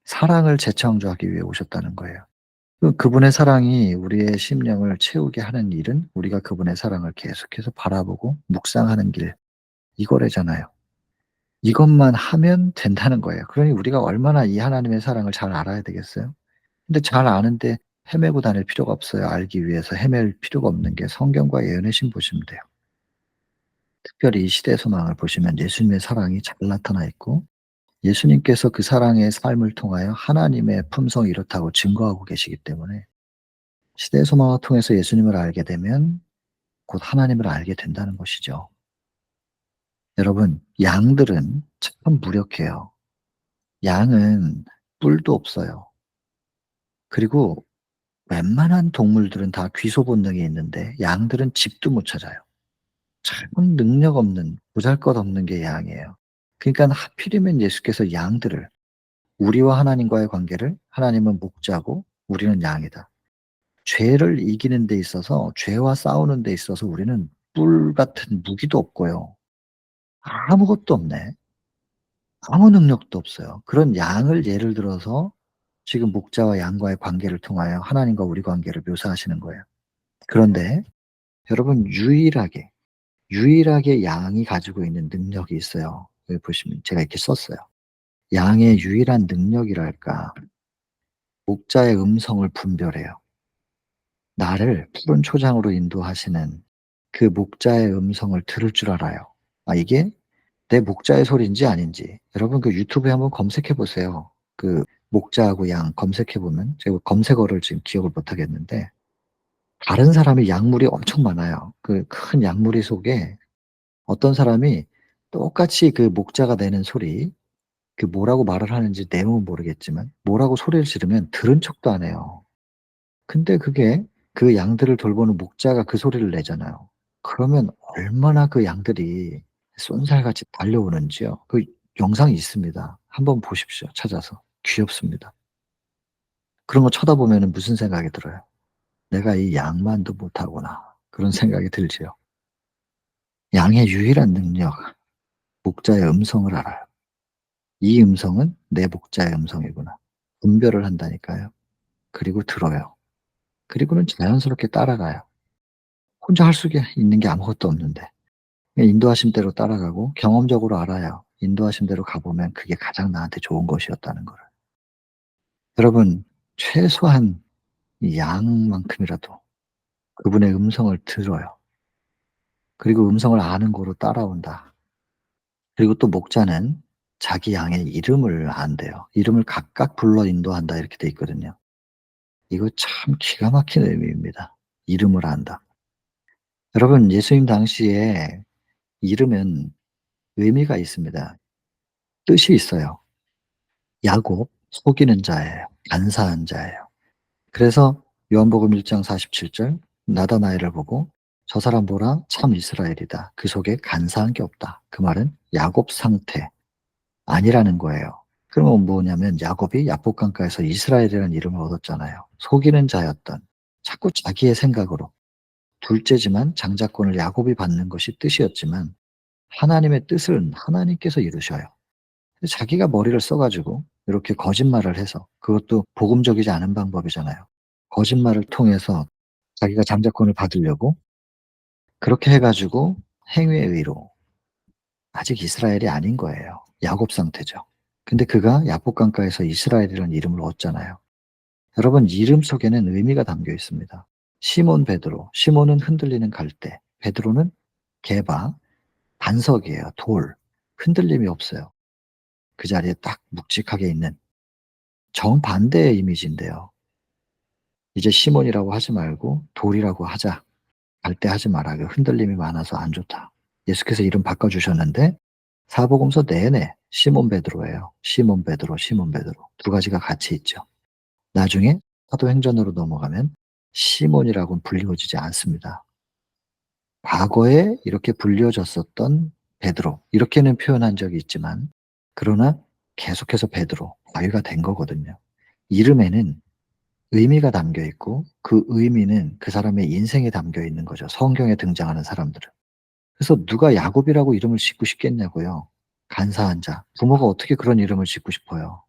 사랑을 재창조하기 위해 오셨다는 거예요. 그분의 사랑이 우리의 심령을 채우게 하는 일은 우리가 그분의 사랑을 계속해서 바라보고 묵상하는 길, 이거래잖아요. 이것만 하면 된다는 거예요. 그러니 우리가 얼마나 이 하나님의 사랑을 잘 알아야 되겠어요? 근데 잘 아는데 헤매고 다닐 필요가 없어요. 알기 위해서 헤맬 필요가 없는 게 성경과 예언의 신 보시면 돼요. 특별히 이 시대 소망을 보시면 예수님의 사랑이 잘 나타나 있고 예수님께서 그 사랑의 삶을 통하여 하나님의 품성이 이렇다고 증거하고 계시기 때문에 시대 소망을 통해서 예수님을 알게 되면 곧 하나님을 알게 된다는 것이죠. 여러분, 양들은 참 무력해요. 양은 뿔도 없어요. 그리고 웬만한 동물들은 다 귀소 본능이 있는데 양들은 집도 못 찾아요. 참 능력 없는, 보잘것없는 게 양이에요. 그러니까 하필이면 예수께서 양들을, 우리와 하나님과의 관계를 하나님은 목자고 우리는 양이다. 죄를 이기는 데 있어서, 죄와 싸우는 데 있어서 우리는 뿔 같은 무기도 없고요. 아무것도 없네. 아무 능력도 없어요. 그런 양을 예를 들어서 지금 목자와 양과의 관계를 통하여 하나님과 우리 관계를 묘사하시는 거예요. 그런데 여러분 유일하게 양이 가지고 있는 능력이 있어요. 여기 보시면 제가 이렇게 썼어요. 양의 유일한 능력이랄까, 목자의 음성을 분별해요. 나를 푸른 초장으로 인도하시는 그 목자의 음성을 들을 줄 알아요. 아 이게 내 목자의 소리인지 아닌지. 여러분 그 유튜브에 한번 검색해 보세요. 그 목자하고 양 검색해 보면, 제가 검색어를 지금 기억을 못 하겠는데 다른 사람의 약물이 엄청 많아요. 그 큰 약무리 속에 어떤 사람이 똑같이 그 목자가 내는 소리, 그 뭐라고 말을 하는지 내용은 모르겠지만 뭐라고 소리를 지르면 들은 척도 안 해요. 근데 그게 그 양들을 돌보는 목자가 그 소리를 내잖아요. 그러면 얼마나 그 양들이 쏜살같이 달려오는지요. 그 영상이 있습니다. 한번 보십시오, 찾아서. 귀엽습니다. 그런 거 쳐다보면은 무슨 생각이 들어요? '내가 이 양만도 못하구나.' 그런 생각이 들지요. 양의 유일한 능력, 목자의 음성을 알아요. '이 음성은 내 목자의 음성이구나.' 분별을 한다니까요. 그리고 들어요. 그리고는 자연스럽게 따라가요. 혼자 할 수 있는 게 아무것도 없는데. 그냥 인도하신 대로 따라가고 경험적으로 알아요. 인도하신 대로 가 보면 그게 가장 나한테 좋은 것이었다는 거를. 여러분, 최소한 이 양만큼이라도 그분의 음성을 들어요. 그리고 음성을 아는 고로 따라온다. 그리고 또 목자는 자기 양의 이름을 안대요. 이름을 각각 불러 인도한다 이렇게 돼 있거든요. 이거 참 기가 막힌 의미입니다. 이름을 안다. 여러분, 예수님 당시에 이름은 의미가 있습니다. 뜻이 있어요. 야곱, 속이는 자예요. 간사한 자예요. 그래서 요한복음 1장 47절 나다나엘을 보고 "저 사람 보라 참 이스라엘이다. 그 속에 간사한 게 없다." 그 말은 야곱 상태 아니라는 거예요. 그러면 뭐냐면 야곱이 야복강가에서 이스라엘이라는 이름을 얻었잖아요. 속이는 자였던, 자꾸 자기의 생각으로, 둘째지만 장자권을 야곱이 받는 것이 뜻이었지만 하나님의 뜻은 하나님께서 이루셔요. 자기가 머리를 써 가지고 이렇게 거짓말을 해서, 그것도 복음적이지 않은 방법이잖아요. 거짓말을 통해서 자기가 장자권을 받으려고 그렇게 해 가지고 행위의 의로 아직 이스라엘이 아닌 거예요. 야곱 상태죠. 근데 그가 야복강가에서 이스라엘이라는 이름을 얻잖아요. 여러분, 이름 속에는 의미가 담겨 있습니다. 시몬 베드로, 시몬은 흔들리는 갈대, 베드로는 개바, 반석이에요. 돌. 흔들림이 없어요. 그 자리에 딱 묵직하게 있는 정반대의 이미지인데요. 이제 시몬이라고 하지 말고 돌이라고 하자. 갈대하지 마라. 그 흔들림이 많아서 안 좋다. 예수께서 이름 바꿔 주셨는데 사복음서 내내 시몬 베드로예요. 시몬 베드로, 시몬 베드로. 두 가지가 같이 있죠. 나중에 사도행전으로 넘어가면 시몬이라고는 불리워지지 않습니다. 과거에 이렇게 불려졌었던 베드로, 이렇게는 표현한 적이 있지만 그러나 계속해서 베드로, 과유가 된 거거든요. 이름에는 의미가 담겨 있고 그 의미는 그 사람의 인생에 담겨 있는 거죠, 성경에 등장하는 사람들은. 그래서 누가 야곱이라고 이름을 짓고 싶겠냐고요. 간사한 자. 부모가 어떻게 그런 이름을 짓고 싶어요.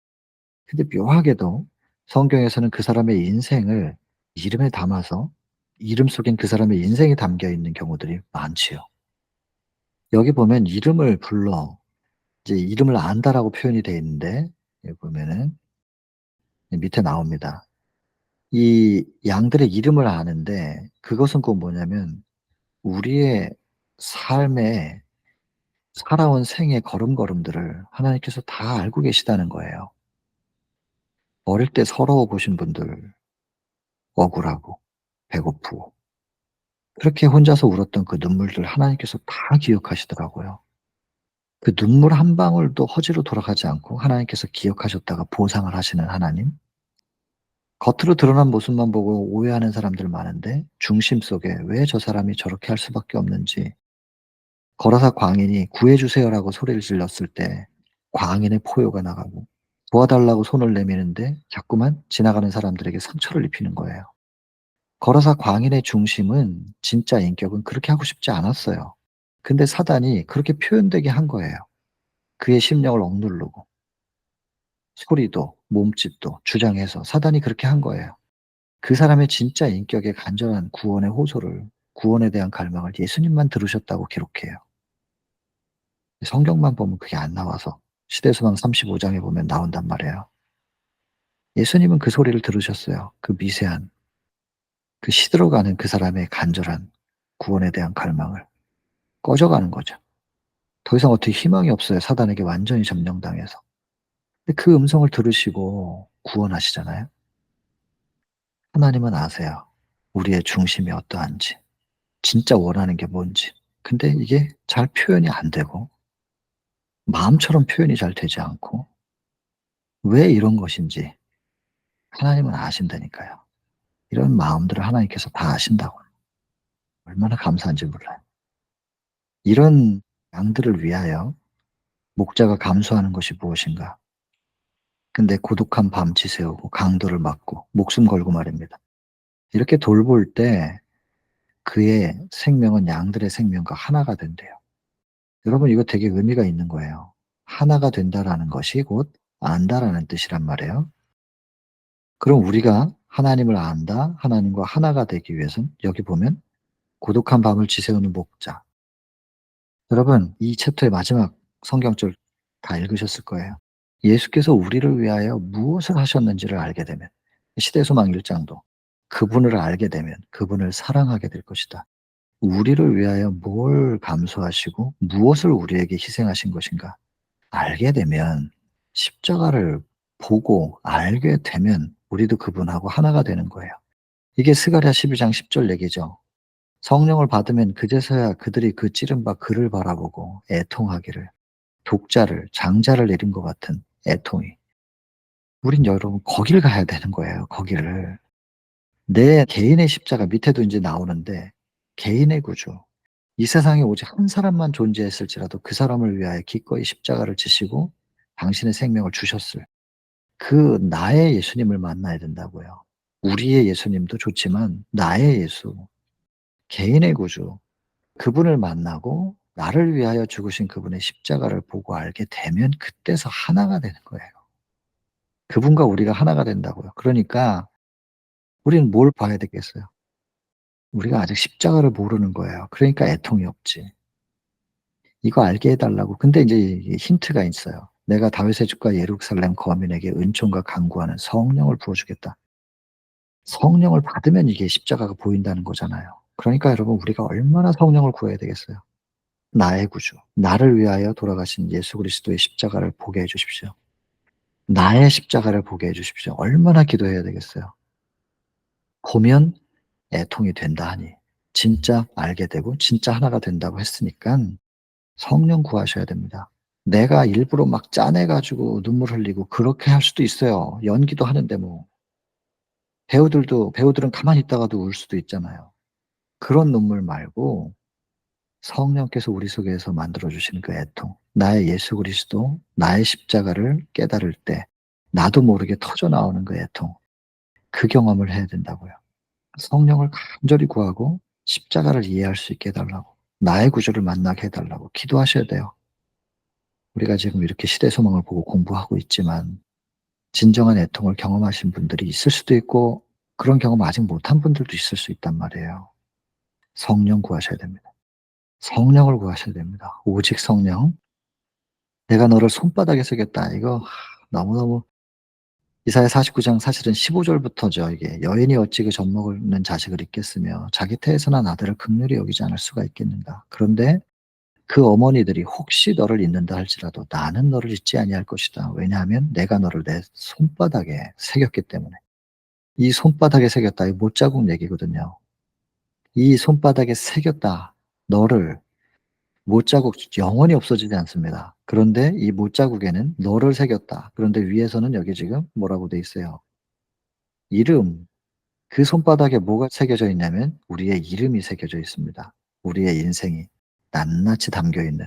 근데 묘하게도 성경에서는 그 사람의 인생을 이름에 담아서 이름 속엔 그 사람의 인생이 담겨 있는 경우들이 많지요. 여기 보면 이름을 불러 이제 "이름을 안다."라고 표현이 되어 있는데 여기 보면은 밑에 나옵니다. 이 양들의 이름을 아는데 그것은 꼭 뭐냐면 우리의 삶에 살아온 생의 걸음걸음들을 하나님께서 다 알고 계시다는 거예요. 어릴 때 서러워 보신 분들, 억울하고 배고프고 그렇게 혼자서 울었던 그 눈물들 하나님께서 다 기억하시더라고요. 그 눈물 한 방울도 허지로 돌아가지 않고 하나님께서 기억하셨다가 보상을 하시는 하나님. 겉으로 드러난 모습만 보고 오해하는 사람들 많은데 중심 속에 왜 저 사람이 저렇게 할 수밖에 없는지. 거라사 광인이 "구해 주세요."라고 소리를 질렀을 때 광인의 포효가 나가고 도와달라고 손을 내미는데 자꾸만 지나가는 사람들에게 상처를 입히는 거예요. 거라사 광인의 중심은 진짜 인격은 그렇게 하고 싶지 않았어요. 근데 사단이 그렇게 표현되게 한 거예요. 그의 심령을 억누르고 소리도 몸짓도 주장해서 사단이 그렇게 한 거예요. 그 사람의 진짜 인격의 간절한 구원의 호소를, 구원에 대한 갈망을 예수님만 들으셨다고 기록해요. 성경만 보면 그게 안 나와서 시대소망 35 장에 보면 나온단 말이에요. 예수님은 그 소리를 들으셨어요. 그 미세한, 그 시들어가는 그 사람의 간절한 구원에 대한 갈망을. 꺼져가는 거죠. 더 이상 어떻게 희망이 없어요, 사단에게 완전히 점령당해서. 근데 그 음성을 들으시고 구원하시잖아요. 하나님은 아세요. 우리의 중심이 어떠한지, 진짜 원하는 게 뭔지. 근데 이게 잘 표현이 안 되고 마음처럼 표현이 잘 되지 않고 왜 이런 것인지 하나님은 아신다니까요. 이런 마음들을 하나님께서 다 아신다고요. 얼마나 감사한지 몰라요. 이런 양들을 위하여 목자가 감수하는 것이 무엇인가? 근데 고독한 밤 지새우고 강도를 막고 목숨 걸고 말입니다. 이렇게 돌볼 때 그의 생명은 양들의 생명과 하나가 된대요. 여러분 이거 되게 의미가 있는 거예요. 하나가 된다라는 것이 곧 안다라는 뜻이란 말이에요. 그럼 우리가 하나님을 안다, 하나님과 하나가 되기 위해서는 여기 보면 고독한 밤을 지새우는 목자. 여러분 이 챕터의 마지막 성경절 다 읽으셨을 거예요. 예수께서 우리를 위하여 무엇을 하셨는지를 알게 되면 시대소망 1장도 그분을 알게 되면 그분을 사랑하게 될 것이다. 우리를 위하여 뭘 감수하시고 무엇을 우리에게 희생하신 것인가 알게 되면 십자가를 보고 알게 되면 우리도 그분하고 하나가 되는 거예요. 이게 스가랴 12장 10절 얘기죠. 성령을 받으면 그제서야 그들이 그 찌른 바 그를 바라보고 애통하기를 독자를 장자를 내린 것 같은 애통이. 우린 여러분 거기를 가야 되는 거예요, 거기를. 내 개인의 십자가 밑에도 인제 나오는데 개인의 구주. 이 세상에 오직 한 사람만 존재했을지라도 그 사람을 위하여 기꺼이 십자가를 지시고 당신의 생명을 주셨을 그 나의 예수님을 만나야 된다고요. 우리의 예수님도 좋지만 나의 예수, 개인의 구주, 그분을 만나고 나를 위하여 죽으신 그분의 십자가를 보고 알게 되면 그때서 하나가 되는 거예요. 그분과 우리가 하나가 된다고요. 그러니까 우리는 뭘 봐야 되겠어요? 우리가 아직 십자가를 모르는 거예요. 그러니까 애통이 없지. 이거 알게 해 달라고. 근데 인제 이게 힌트가 있어요. "내가 다윗의 집과 예루살렘 거민에게 은총과 간구하는 성령을 부어 주겠다." 성령을 받으면 이게 십자가가 보인다는 거잖아요. 그러니까 여러분 우리가 얼마나 성령을 구해야 되겠어요. 나의 구주, 나를 위하여 돌아가신 예수 그리스도의 십자가를 보게 해 주십시오. 나의 십자가를 보게 해 주십시오. 얼마나 기도해야 되겠어요. 보면 애통이 된다 하니 진짜 알게 되고 진짜 하나가 된다고 했으니깐 성령 구하셔야 됩니다. 내가 일부러 막 짜내 가지고 눈물 흘리고 그렇게 할 수도 있어요. 연기도 하는데 뭐. 배우들은 가만히 있다가도 울 수도 있잖아요. 그런 눈물 말고 성령께서 우리 속에서 만들어 주시는 그 애통, 나의 예수 그리스도, 나의 십자가를 깨달을 때 나도 모르게 터져 나오는 그 애통, 그 경험을 해야 된다고요. 성령을 간절히 구하고 십자가를 이해할 수 있게 해 달라고, 나의 구주를 만나게 해 달라고 기도하셔야 돼요. 우리가 지금 이렇게 시대 소망을 보고 공부하고 있지만 진정한 애통을 경험하신 분들이 있을 수도 있고 그런 경험 아직 못한 분들도 있을 수 있단 말이에요. 성령 구하셔야 됩니다. 성령을 구하셔야 됩니다. 오직 성령. 내가 너를 손바닥에 새겼다. 이거 너무너무 이사야 49장 사실은 15 절부터죠 이게. "여인이 어찌 그 젖먹는 자식을 잊겠으며 자기 태에서 난 아들을 긍휼히 여기지 않을 수가 있겠는가." 그런데 그 어머니들이 "혹시 너를 잊는다 할지라도 나는 너를 잊지 아니할 것이다. 왜냐하면 내가 너를 내 손바닥에 새겼기 때문에." 이 손바닥에 새겼다. 이 못자국 얘기거든요. 이 손바닥에 새겼다. 너를 못자국 영원히 없어지지 않습니다. 그런데 이 못자국에는 너를 새겼다. 그런데 위에서는 여기 지금 뭐라고 돼 있어요? 이름. 그 손바닥에 뭐가 새겨져 있냐면 우리의 이름이 새겨져 있습니다. 우리의 인생이 낱낱이 담겨 있는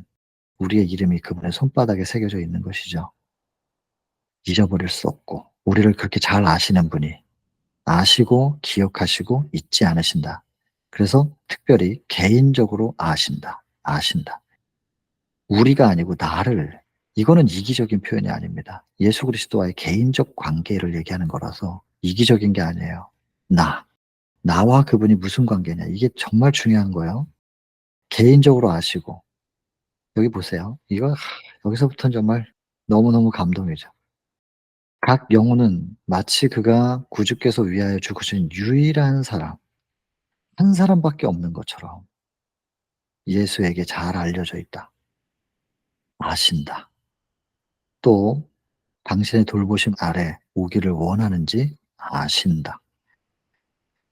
우리의 이름이 그분의 손바닥에 새겨져 있는 것이죠. 잊어버릴 수 없고 우리를 그렇게 잘 아시는 분이 아시고 기억하시고 잊지 않으신다. 그래서 특별히 개인적으로 아신다. 아신다. 우리가 아니고 나를. 이거는 이기적인 표현이 아닙니다. 예수 그리스도와의 개인적 관계를 얘기하는 거라서 이기적인 게 아니에요. 나. 나와 그분이 무슨 관계냐. 이게 정말 중요한 거예요. 개인적으로 아시고. 여기 보세요. 이거 여기서부터는 정말 너무너무 감동이죠. 각 영혼은 마치 그가 구주께서 위하여 죽으신 유일한 사람, 한 사람밖에 없는 것처럼 예수에게 잘 알려져 있다. 아신다. 또 당신의 돌보심 아래 오기를 원하는지 아신다.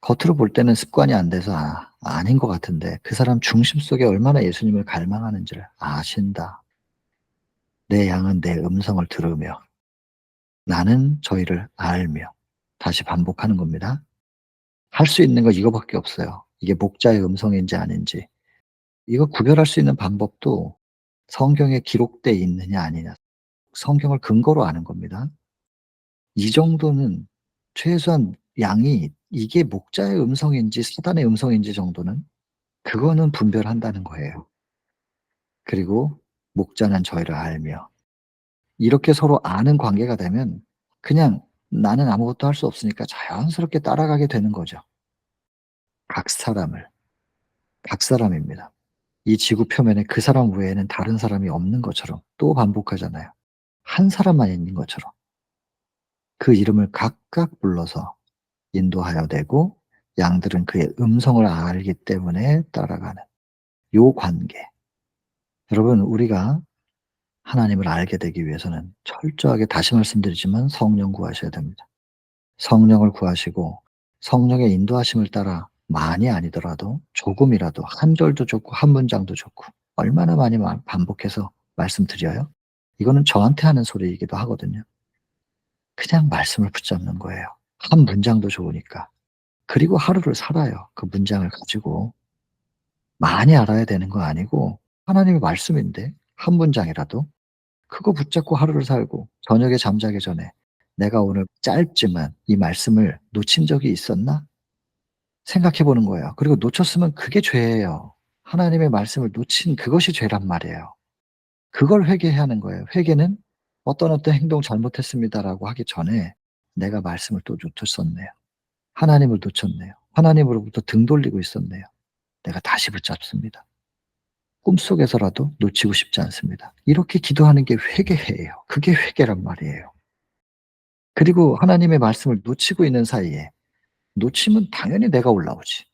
겉으로 볼 때는 습관이 안 돼서 아닌 것 같은데 그 사람 중심 속에 얼마나 예수님을 갈망하는지를 아신다. 내 양은 내 음성을 들으며 나는 저희를 알며. 다시 반복하는 겁니다. 할 수 있는 거 이거밖에 없어요. 이게 목자의 음성인지 아닌지. 이거 구별할 수 있는 방법도 성경에 기록돼 있느냐 아니냐. 성경을 근거로 아는 겁니다. 이 정도는 최소한 양이 이게 목자의 음성인지 사단의 음성인지 정도는 그거는 분별한다는 거예요. 그리고 목자는 저희를 알며. 이렇게 서로 아는 관계가 되면 그냥 나는 아무것도 할 수 없으니까 자연스럽게 따라가게 되는 거죠. 각 사람을. 각 사람입니다. 이 지구 표면에 그 사람 외에는 다른 사람이 없는 것처럼 또 반복하잖아요. 한 사람만 있는 것처럼. 그 이름을 각각 불러서 인도하여 되고 양들은 그의 음성을 알기 때문에 따라가는 요 관계. 여러분 우리가 하나님을 알게 되기 위해서는 철저하게 다시 말씀드리지만 성령 구하셔야 됩니다. 성령을 구하시고 성령의 인도하심을 따라 많이 아니더라도 조금이라도 한 절도 좋고 한 문장도 좋고 얼마나 많이 반복해서 말씀드려요? 이거는 저한테 하는 소리이기도 하거든요. 그냥 말씀을 붙잡는 거예요. 한 문장도 좋으니까. 그리고 하루를 살아요. 그 문장을 가지고. 많이 알아야 되는 거 아니고 하나님의 말씀인데 한 문장이라도 그거 붙잡고 하루를 살고 저녁에 잠자기 전에 '내가 오늘 짧지만 이 말씀을 놓친 적이 있었나?' 생각해 보는 거예요. 그리고 놓쳤으면 그게 죄예요. 하나님의 말씀을 놓친 그것이 죄란 말이에요. 그걸 회개해야 하는 거예요. 회개는 어떤 행동 잘못했습니다라고 하기 전에 '내가 말씀을 또 놓쳤었네요. 하나님을 놓쳤네요. 하나님으로부터 등 돌리고 있었네요. 내가 다시 붙잡습니다. 꿈속에서라도 놓치고 싶지 않습니다.' 이렇게 기도하는 게 회개예요. 그게 회개란 말이에요. 그리고 하나님의 말씀을 놓치고 있는 사이에 놓치면 당연히 내가 올라오지.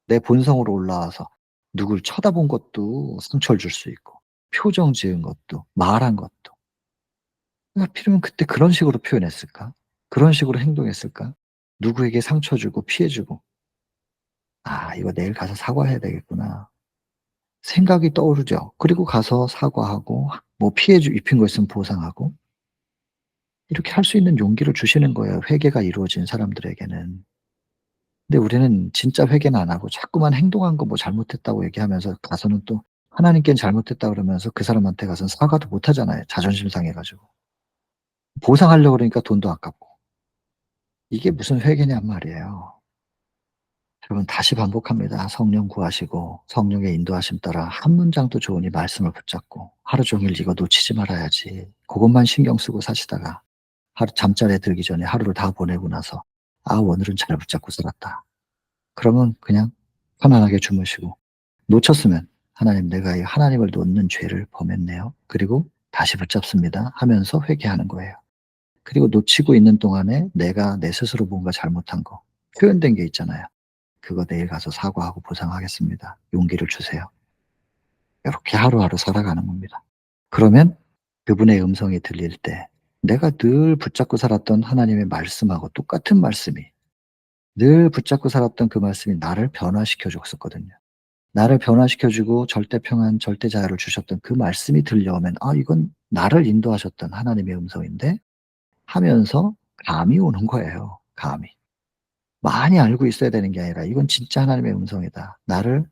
내 본성으로 올라와서 누굴 쳐다본 것도 상처를 줄 수 있고 표정 지은 것도 말한 것도. 하필이면 그때 그런 식으로 표현했을까? 그런 식으로 행동했을까? 누구에게 상처 주고 피해 주고 '아 이거 내일 가서 사과해야 되겠구나.' 생각이 떠오르죠. 그리고 가서 사과하고 뭐 피해 입힌 거 있으면 보상하고 이렇게 할 수 있는 용기를 주시는 거예요, 회개가 이루어진 사람들에게는. 근데 우리는 진짜 회개는 안 하고 자꾸만 행동한 거 뭐 잘못했다고 얘기하면서 가서는 또 하나님께는 잘못했다 그러면서 그 사람한테 가서는 사과도 못 하잖아요, 자존심 상해 가지고. 보상하려고 그러니까 돈도 아깝고. 이게 무슨 회개냔 말이에요. 여러분 다시 반복합니다. 성령 구하시고 성령의 인도하심 따라 한 문장도 좋으니 말씀을 붙잡고 하루 종일 이거 놓치지 말아야지. 고것만 신경 쓰고 사시다가 하루 잠자리에 들기 전에 하루를 다 보내고 나서 '아 오늘은 잘 붙잡고 살았다.' 그러면 그냥 편안하게 주무시고 놓쳤으면 '하나님 내가 이 하나님을 놓는 죄를 범했네요. 그리고 다시 붙잡습니다.' 하면서 회개하는 거예요. 그리고 놓치고 있는 동안에 내가 내 스스로 뭔가 잘못한 거 표현된 게 있잖아요. 그거 내일 가서 사과하고 보상하겠습니다. 용기를 주세요. 요렇게 하루하루 살아가는 겁니다. 그러면 그분의 음성이 들릴 때 내가 늘 붙잡고 살았던 하나님의 말씀하고 똑같은 말씀이 늘 붙잡고 살았던 그 말씀이 나를 변화시켜 줬었거든요. 나를 변화시켜 주고 절대 평안, 절대 자유를 주셨던 그 말씀이 들려오면 '아 이건 나를 인도하셨던 하나님의 음성인데.' 하면서 감이 오는 거예요, 감이. 많이 알고 있어야 되는 게 아니라 '이건 진짜 하나님의 음성이다. 나를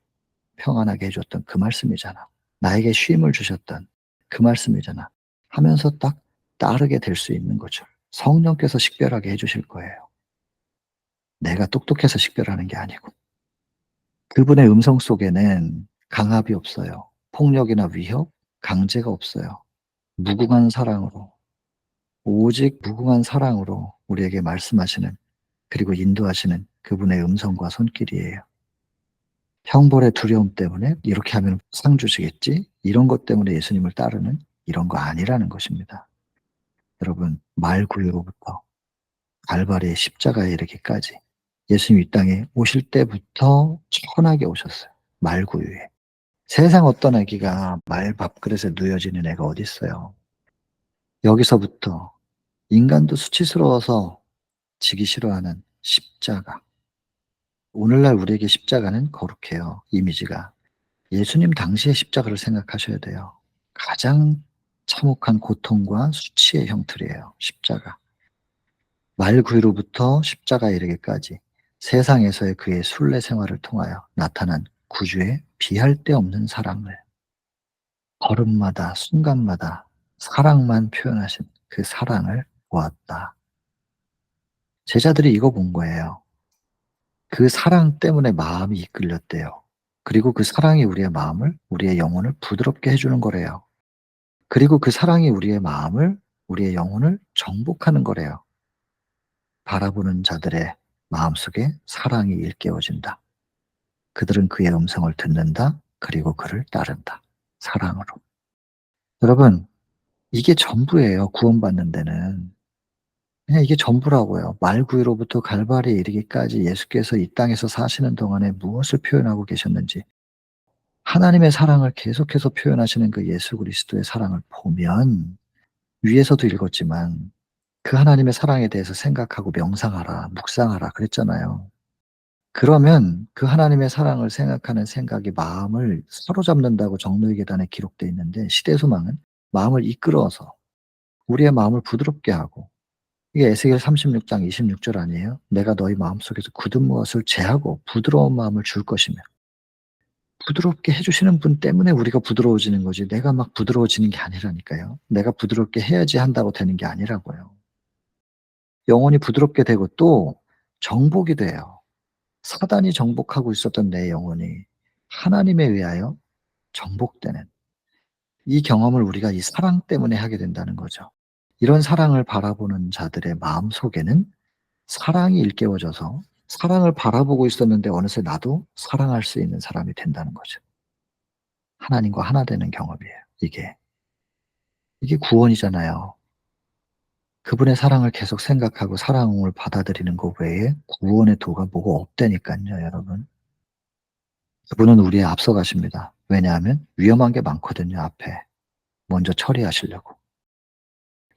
평안하게 해 줬던 그 말씀이잖아. 나에게 쉼을 주셨던 그 말씀이잖아.' 하면서 딱 따르게 될 수 있는 거죠. 성령께서 식별하게 해 주실 거예요. 내가 똑똑해서 식별하는 게 아니고. 그분의 음성 속에는 강압이 없어요. 폭력이나 위협, 강제가 없어요. 무궁한 사랑으로, 오직 무궁한 사랑으로 우리에게 말씀하시는 그리고 인도하시는 그분의 음성과 손길이에요. 형벌의 두려움 때문에 '이렇게 하면 상 주시겠지.' 이런 것 때문에 예수님을 따르는 이런 거 아니라는 것입니다. 여러분 말구유로부터 갈발의 십자가에 이르기까지 예수님 이 땅에 오실 때부터 천하게 오셨어요, 말구유에. 세상 어떤 아기가 말 밥그릇에 누여지는 애가 어딨어요. 여기서부터 인간도 수치스러워서 지기 싫어하는 십자가. 오늘날 우리에게 십자가는 거룩해요, 이미지가. 예수님 당시의 십자가를 생각하셔야 돼요. 가장 참혹한 고통과 수치의 형틀이에요, 십자가. 말구유로부터 십자가에 이르기까지 세상에서의 그의 순례 생활을 통하여 나타난 구주의 비할 데 없는 사랑을 걸음마다 순간마다 사랑만 표현하신 그 사랑을 보았다. 제자들이 이거 본 거예요. 그 사랑 때문에 마음이 이끌렸대요. 그리고 그 사랑이 우리의 마음을, 우리의 영혼을 부드럽게 해주는 거래요. 그리고 그 사랑이 우리의 마음을, 우리의 영혼을 정복하는 거래요. 바라보는 자들의 마음속에 사랑이 일깨워진다. 그들은 그의 음성을 듣는다. 그리고 그를 따른다. 사랑으로. 여러분, 이게 전부예요, 구원받는 데는. 그냥 이게 전부라고요. 말구유로부터 갈바리에 이르기까지 예수께서 이 땅에서 사시는 동안에 무엇을 표현하고 계셨는지, 하나님의 사랑을 계속해서 표현하시는 그 예수 그리스도의 사랑을 보면, 위에서도 읽었지만 그 하나님의 사랑에 대해서 생각하고 명상하라, 묵상하라 그랬잖아요. 그러면 그 하나님의 사랑을 생각하는 생각이 마음을 사로잡는다고 정로의 계단에 기록되어 있는데, 시대소망은 마음을 이끌어서 우리의 마음을 부드럽게 하고, 이게 에스겔 36장 26절 아니에요? 내가 너희 마음속에서 굳은 무엇을 제하고 부드러운 마음을 줄 것이며, 부드럽게 해주시는 분 때문에 우리가 부드러워지는 거지, 내가 막 부드러워지는 게 아니라니까요. 내가 부드럽게 해야지 한다고 되는 게 아니라고요. 영혼이 부드럽게 되고 또 정복이 돼요. 사단이 정복하고 있었던 내 영혼이 하나님에 의하여 정복되는 이 경험을 우리가 이 사랑 때문에 하게 된다는 거죠. 이런 사랑을 바라보는 자들의 마음속에는 사랑이 일깨워져서 사랑을 바라보고 있었는데 어느새 나도 사랑할 수 있는 사람이 된다는 거죠. 하나님과 하나 되는 경험이에요, 이게. 이게 구원이잖아요. 그분의 사랑을 계속 생각하고 사랑을 받아들이는 것 외에 구원의 도가 뭐가 없다니깐요, 여러분. 그분은 우리에 앞서 가십니다. 왜냐하면 위험한 게 많거든요, 앞에. 먼저 처리하시려고.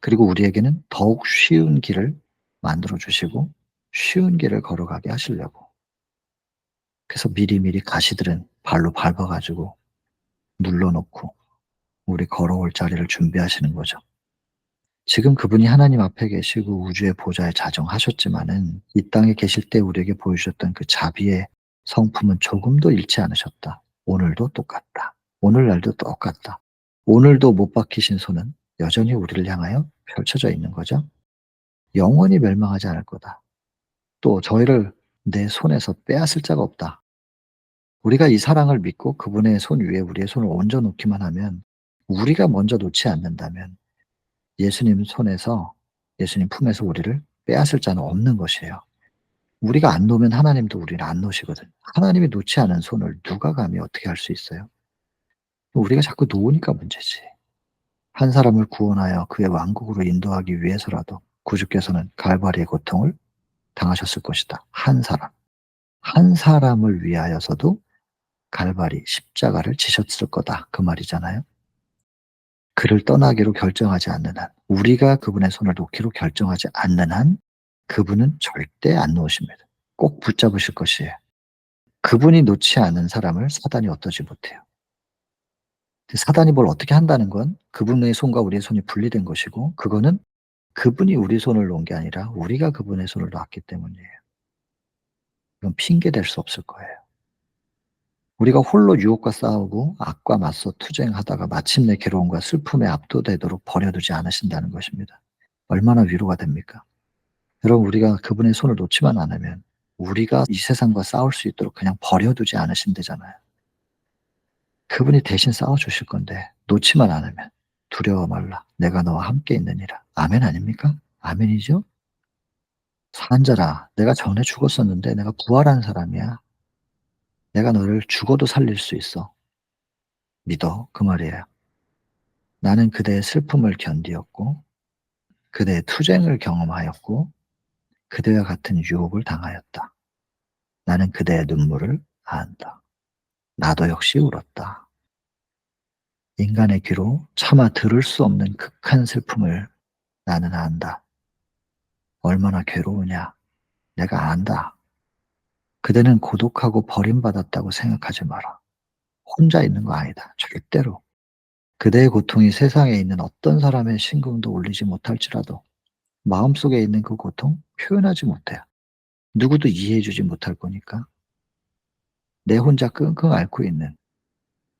그리고 우리에게는 더욱 쉬운 길을 만들어 주시고 쉬운 길을 걸어가게 하시려고. 그래서 미리미리 가시들은 발로 밟아 가지고 눌러 놓고 우리 걸어올 자리를 준비하시는 거죠. 지금 그분이 하나님 앞에 계시고 우주의 보좌에 자정하셨지만은 이 땅에 계실 때 우리에게 보여주셨던 그 자비의 성품은 조금도 잃지 않으셨다. 오늘도 똑같다. 오늘날도 똑같다. 오늘도 못 박히신 손은 여전히 우리를 향하여 펼쳐져 있는 거죠. 영원히 멸망하지 않을 거다. 또 저희를 내 손에서 빼앗을 자가 없다. 우리가 이 사랑을 믿고 그분의 손 위에 우리의 손을 얹어 놓기만 하면, 우리가 먼저 놓지 않는다면 예수님 손에서, 예수님 품에서 우리를 빼앗을 자는 없는 것이에요. 우리가 안 놓으면 하나님도 우리를 안 놓으시거든요. 하나님이 놓지 않은 손을 누가 감히 어떻게 할 수 있어요? 우리가 자꾸 놓으니까 문제지. 한 사람을 구원하여 그의 왕국으로 인도하기 위해서라도 구주께서는 갈바리의 고통을 당하셨을 것이다. 한 사람. 한 사람을 위하여서도 갈바리 십자가를 지셨을 거다. 그 말이잖아요. 그를 떠나기로 결정하지 않는 한, 우리가 그분의 손을 놓기로 결정하지 않는 한 그분은 절대 안 놓으십니다. 꼭 붙잡으실 것이에요. 그분이 놓지 않은 사람을 사단이 어떠지 못해요. 사단이 뭘 어떻게 한다는 건 그분의 손과 우리의 손이 분리된 것이고, 그거는 그분이 우리 손을 놓은 게 아니라 우리가 그분의 손을 놨기 때문이에요. 이건 핑계 댈 수 없을 거예요. 우리가 홀로 유혹과 싸우고 악과 맞서 투쟁하다가 마침내 괴로움과 슬픔에 압도되도록 버려두지 않으신다는 것입니다. 얼마나 위로가 됩니까? 여러분, 우리가 그분의 손을 놓지만 않으면 우리가 이 세상과 싸울 수 있도록 그냥 버려두지 않으신대잖아요. 그분이 대신 싸워주실 건데 놓지만 않으면 두려워 말라. 내가 너와 함께 있느니라. 아멘 아닙니까? 아멘이죠? 산자라, 내가 전에 죽었었는데 내가 부활한 사람이야. 내가 너를 죽어도 살릴 수 있어. 믿어. 그 말이에요. 나는 그대의 슬픔을 견디었고 그대의 투쟁을 경험하였고 그대와 같은 유혹을 당하였다. 나는 그대의 눈물을 안다. 나도 역시 울었다. 인간의 귀로 차마 들을 수 없는 극한 슬픔을 나는 안다. 얼마나 괴로우냐. 내가 안다. 그대는 고독하고 버림받았다고 생각하지 마라. 혼자 있는 거 아니다. 절대로. 그대의 고통이 세상에 있는 어떤 사람의 심금도 울리지 못할지라도 마음속에 있는 그 고통 표현하지 못해요. 누구도 이해해 주지 못할 거니까. 내 혼자 끙끙 앓고 있는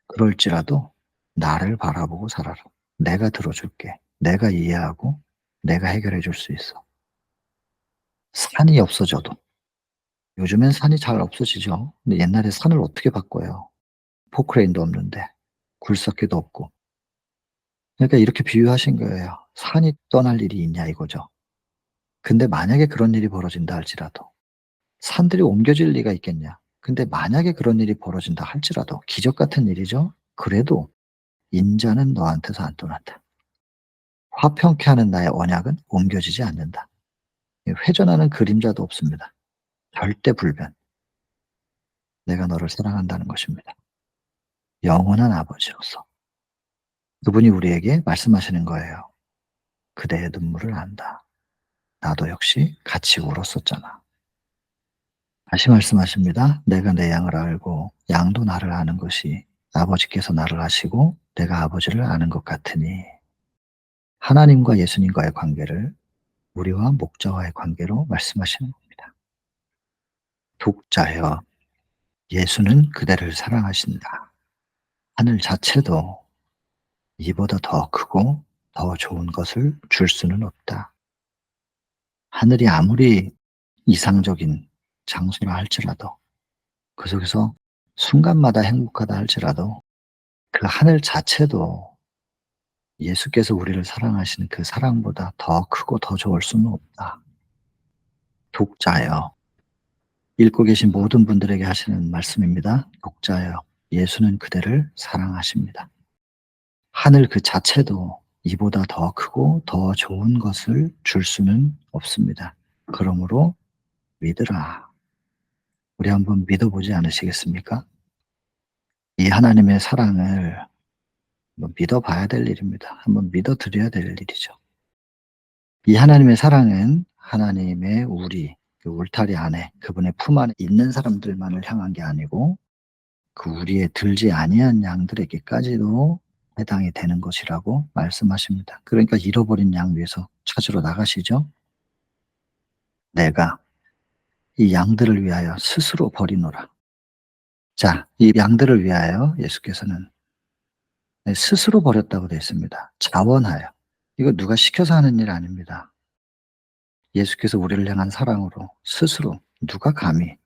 그럴지라도 나를 바라보고 살아라. 내가 들어줄게. 내가 이해하고 내가 해결해 줄 수 있어. 산이 없어져도 요즘엔 산이 잘 없어지죠. 근데 옛날에 산을 어떻게 바꿔요. 포크레인도 없는데 굴삭기도 없고. 그러니까 이렇게 비유하신 거예요. 산이 떠날 일이 있냐 이거죠. 근데 만약에 그런 일이 벌어진다 할지라도 산들이 옮겨질 리가 있겠냐. 근데 만약에 그런 일이 벌어진다 할지라도 기적 같은 일이죠. 그래도 인자는 너한테서 안 떠난다. 화평케 하는 나의 언약은 옮겨지지 않는다. 회전하는 그림자도 없습니다. 절대 불변. 내가 너를 사랑한다는 것입니다. 영원한 아버지로서. 그분이 우리에게 말씀하시는 거예요. 그대의 눈물을 안다. 나도 역시 같이 울었었잖아. 다시 말씀하십니다. 내가 내 양을 알고 양도 나를 아는 것이 아버지께서 나를 아시고 내가 아버지를 아는 것 같으니 하나님과 예수님과의 관계를 우리와 목자와의 관계로 말씀하시는 겁니다. 독자여, 예수는 그대를 사랑하신다. 하늘 자체도 이보다 더 크고 더 좋은 것을 줄 수는 없다. 하늘이 아무리 이상적인 장소라 할지라도 그 속에서 순간마다 행복하다 할지라도 그 하늘 자체도 예수께서 우리를 사랑하시는 그 사랑보다 더 크고 더 좋을 수는 없다. 독자여, 읽고 계신 모든 분들에게 하시는 말씀입니다. 독자여, 예수는 그대를 사랑하십니다. 하늘 그 자체도 이보다 더 크고 더 좋은 것을 줄 수는 없습니다. 그러므로 믿으라. 우리 한번 믿어보지 않으시겠습니까? 이 하나님의 사랑을 한번 믿어봐야 될 일입니다. 한번 믿어드려야 될 일이죠. 이 하나님의 사랑은 하나님의 우리, 그 울타리 안에 그분의 품 안에 있는 사람들만을 향한 게 아니고 그 우리에 들지 아니한 양들에게까지도 해당이 되는 것이라고 말씀하십니다. 그러니까 잃어버린 양 위해서 찾으러 나가시죠. 내가 이 양들을 위하여 스스로 버리노라. 자, 이 양들을 위하여 예수께서는 스스로 버렸다고 되어 있습니다. 자원하여. 이거 누가 시켜서 하는 일 아닙니다. 예수께서 우리를 향한 사랑으로 스스로 누가 감히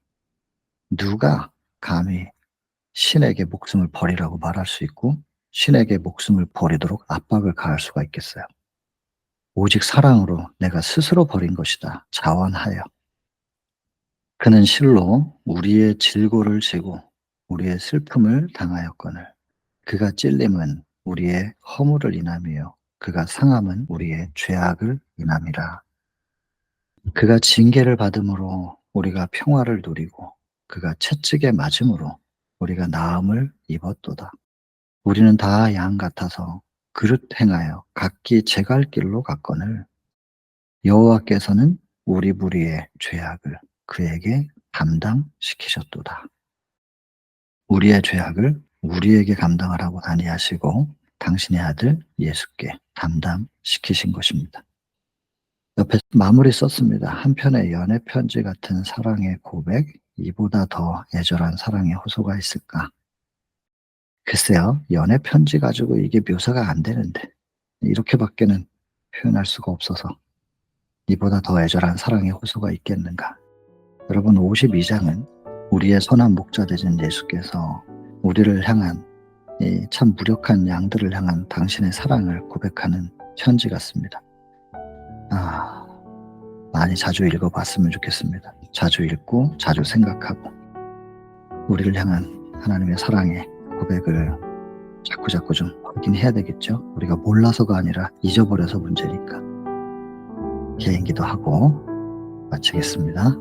신에게 목숨을 버리라고 말할 수 있고 신에게 목숨을 버리도록 압박을 가할 수가 있겠어요. 오직 사랑으로 내가 스스로 버린 것이다. 자원하여. 그는 실로 우리의 질고를 지고 우리의 슬픔을 당하였거늘 그가 찔림은 우리의 허물을 인함이요 그가 상함은 우리의 죄악을 인함이라. 그가 징계를 받음으로 우리가 평화를 누리고 그가 채찍에 맞음으로 우리가 나음을 입었도다. 우리는 다 양 같아서 그릇 행하여 각기 제갈 길로 갔거늘 여호와께서는 우리 무리의 죄악을 그에게 감당시키셨도다. 우리의 죄악을 우리에게 감당하라고 아니하시고 당신의 아들 예수께 담당시키신 것입니다. 옆에 마무리 썼습니다. 한편의 연애 편지 같은 사랑의 고백, 이보다 더 애절한 사랑의 호소가 있을까? 글쎄요, 연애 편지 가지고 이게 묘사가 안 되는데 이렇게밖에는 표현할 수가 없어서 이보다 더 애절한 사랑의 호소가 있겠는가? 여러분 52장은 우리의 선한 목자 되신 예수께서 우리를 향한 이 참 무력한 양들을 향한 당신의 사랑을 고백하는 편지 같습니다. 많이 자주 읽어봤으면 좋겠습니다. 자주 읽고 자주 생각하고 우리를 향한 하나님의 사랑의 고백을 자꾸자꾸 좀 확인해야 되겠죠. 우리가 몰라서가 아니라 잊어버려서 문제니까. 개인기도 하고 마치겠습니다.